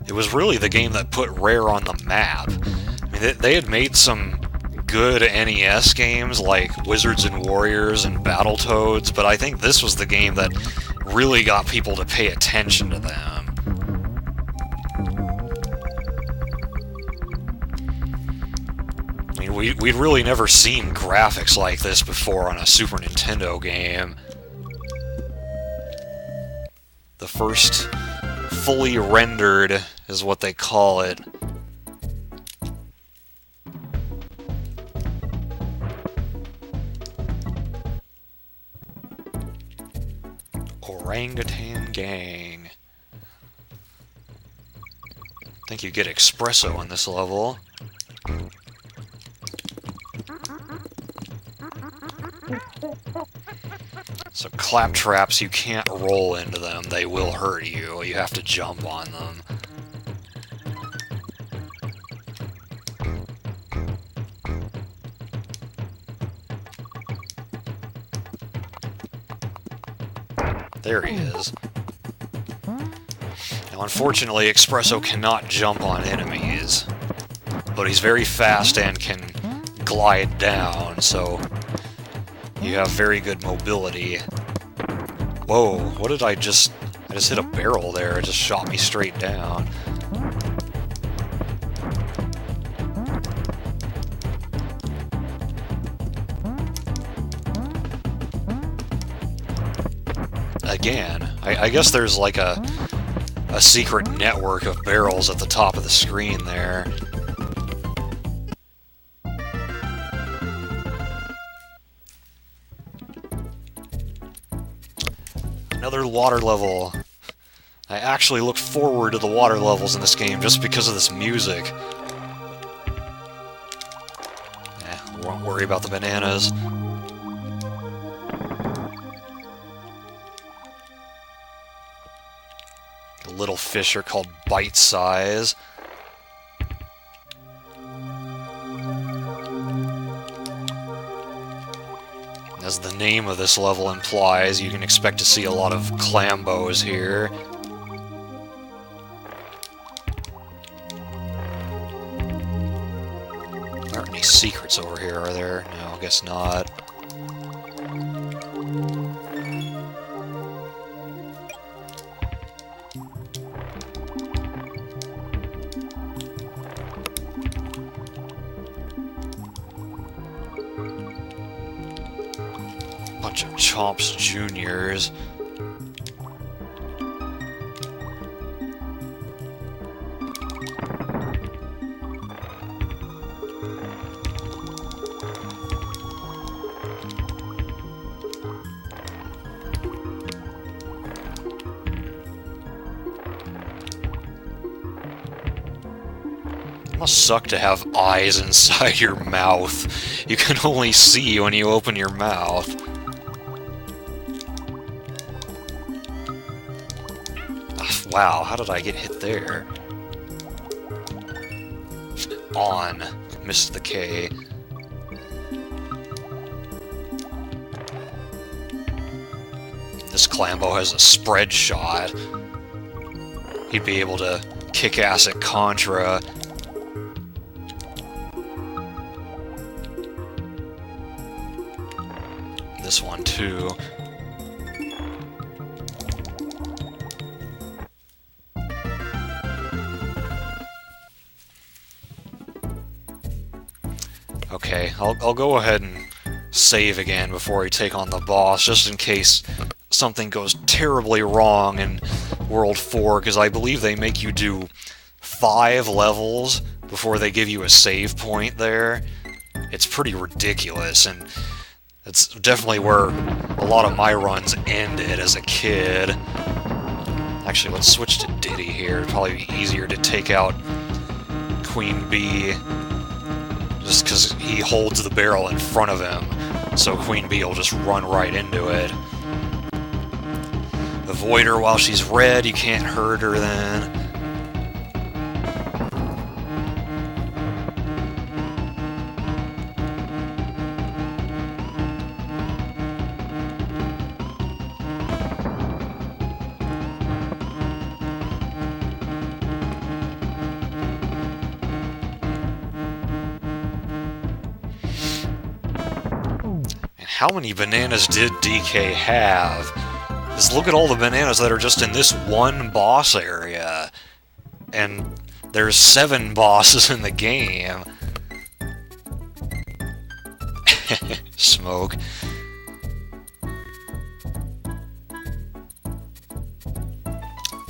It was really the game that put Rare on the map. I mean, they had made some good NES games like Wizards and Warriors and Battletoads, but I think this was the game that really got people to pay attention to them. I mean, we'd really never seen graphics like this before on a Super Nintendo game. The first fully rendered is what they call it. Orangutan Gang. I think you get espresso on this level. So claptraps, you can't roll into them. They will hurt you. You have to jump on them. There he is. Now, unfortunately, Espresso cannot jump on enemies, but he's very fast and can glide down, so you have very good mobility. Whoa, what did I just hit a barrel there. It just shot me straight down. Again, I guess there's like a secret network of barrels at the top of the screen there. Another water level. I actually look forward to the water levels in this game just because of this music. Won't worry about the bananas. Little fish are called Bite Size. As the name of this level implies, you can expect to see a lot of clambos here. There aren't any secrets over here, are there? No, I guess not. Bunch of Chomps Juniors. It must suck to have eyes inside your mouth. You can only see when you open your mouth. Wow, how did I get hit there? On. Missed the K. This Clambo has a spread shot. He'd be able to kick ass at Contra. This one too. Okay, I'll go ahead and save again before we take on the boss, just in case something goes terribly wrong in World 4, because I believe they make you do 5 levels before they give you a save point there. It's pretty ridiculous, and it's definitely where a lot of my runs ended as a kid. Actually, let's switch to Diddy here. It'd probably be easier to take out Queen Bee, just because he holds the barrel in front of him, so Queen Bee will just run right into it. Avoid her while she's red, you can't hurt her then. How many bananas did DK have? Just look at all the bananas that are just in this one boss area. And there's 7 bosses in the game. Smoke.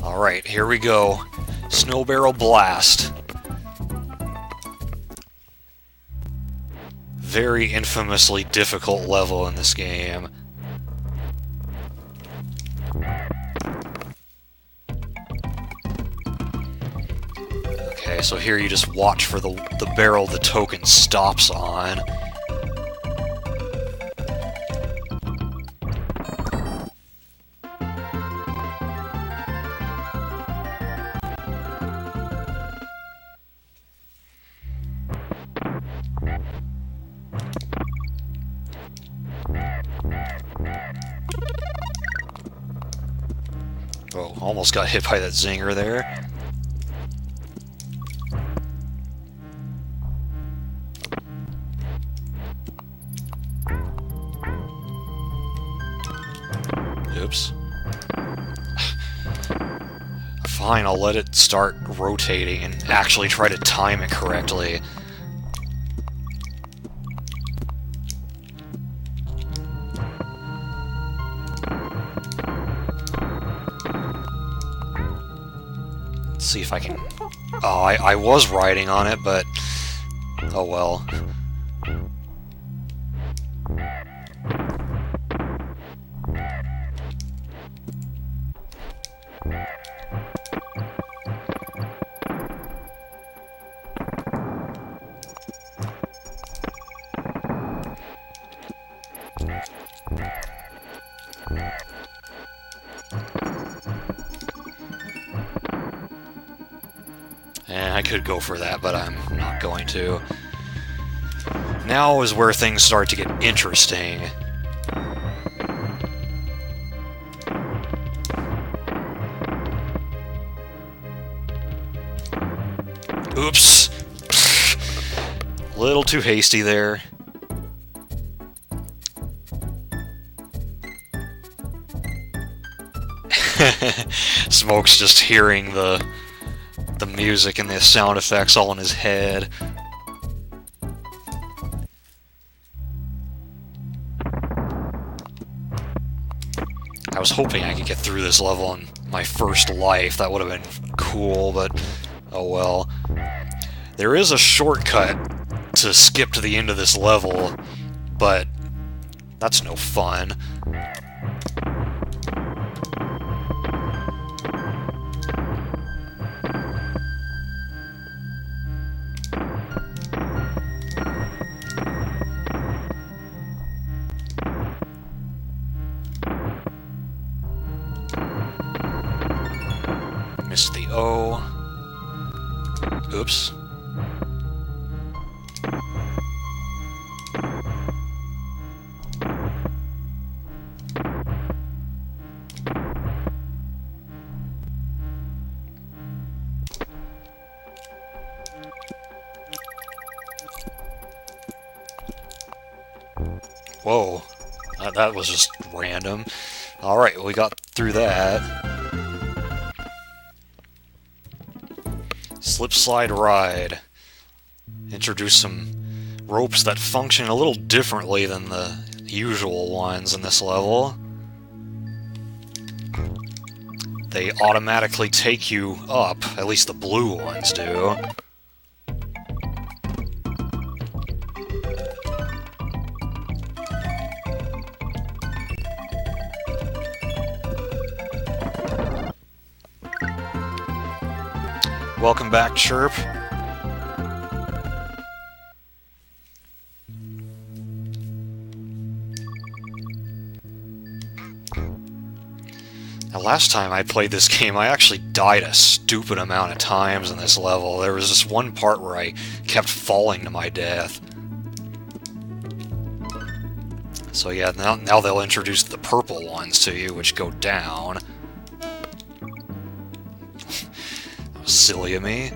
Alright, here we go. Snow Barrel Blast. Very infamously difficult level in this game. Okay, so here you just watch for the barrel the token stops on. Oh, almost got hit by that zinger there. Oops. Fine, I'll let it start rotating and actually try to time it correctly. Let's see if I can... Oh, I was riding on it, but... Oh well. I could go for that, but I'm not going to. Now is where things start to get interesting. Oops! Little too hasty there. Smoke's just hearing the music and the sound effects all in his head. I was hoping I could get through this level on my first life. That would have been cool, but oh well. There is a shortcut to skip to the end of this level, but that's no fun. Missed the O. Oops. Whoa, that was just random. Alright, we got through that. Slip slide ride. Introduce some ropes that function a little differently than the usual ones in this level. They automatically take you up, at least the blue ones do. Welcome back, Chirp. Now, last time I played this game, I actually died a stupid amount of times in this level. There was this one part where I kept falling to my death. So yeah, now they'll introduce the purple ones to you, which go down. Silly of me.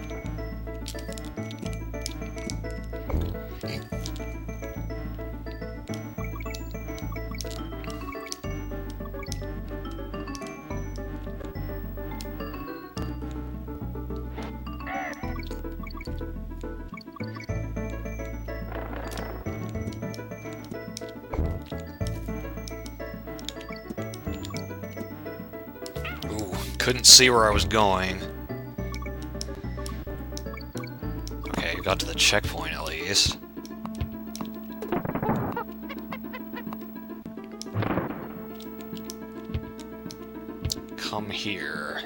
Ooh, couldn't see where I was going. Got to the checkpoint at least. Come here.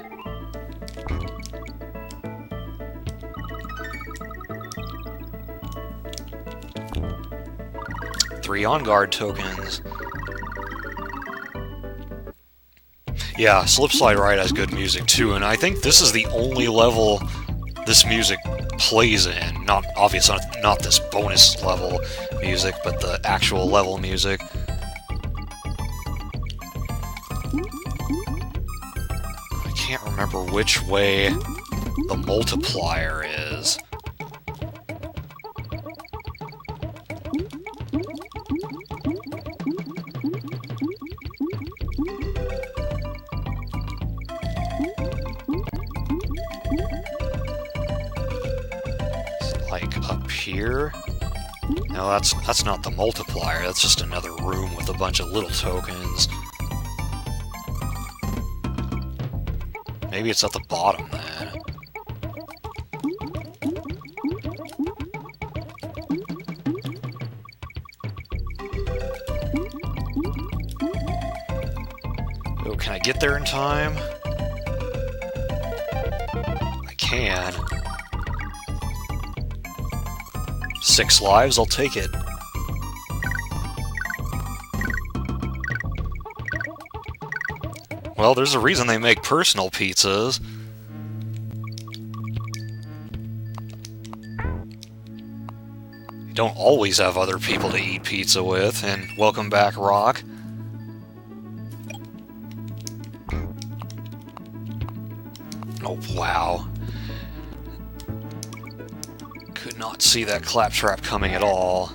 Three on-guard tokens. Yeah, Slip Slide Ride has good music too, and I think this is the only level this music plays in. Not obviously not this bonus level music, but the actual level music. I can't remember which way the multiplier is. Like up here? No, that's not the multiplier, that's just another room with a bunch of little tokens. Maybe it's at the bottom then. Oh, can I get there in time? I can. 6 lives, I'll take it. Well, there's a reason they make personal pizzas. You don't always have other people to eat pizza with, and welcome back, Rock. Oh, wow. Could not see that claptrap coming at all.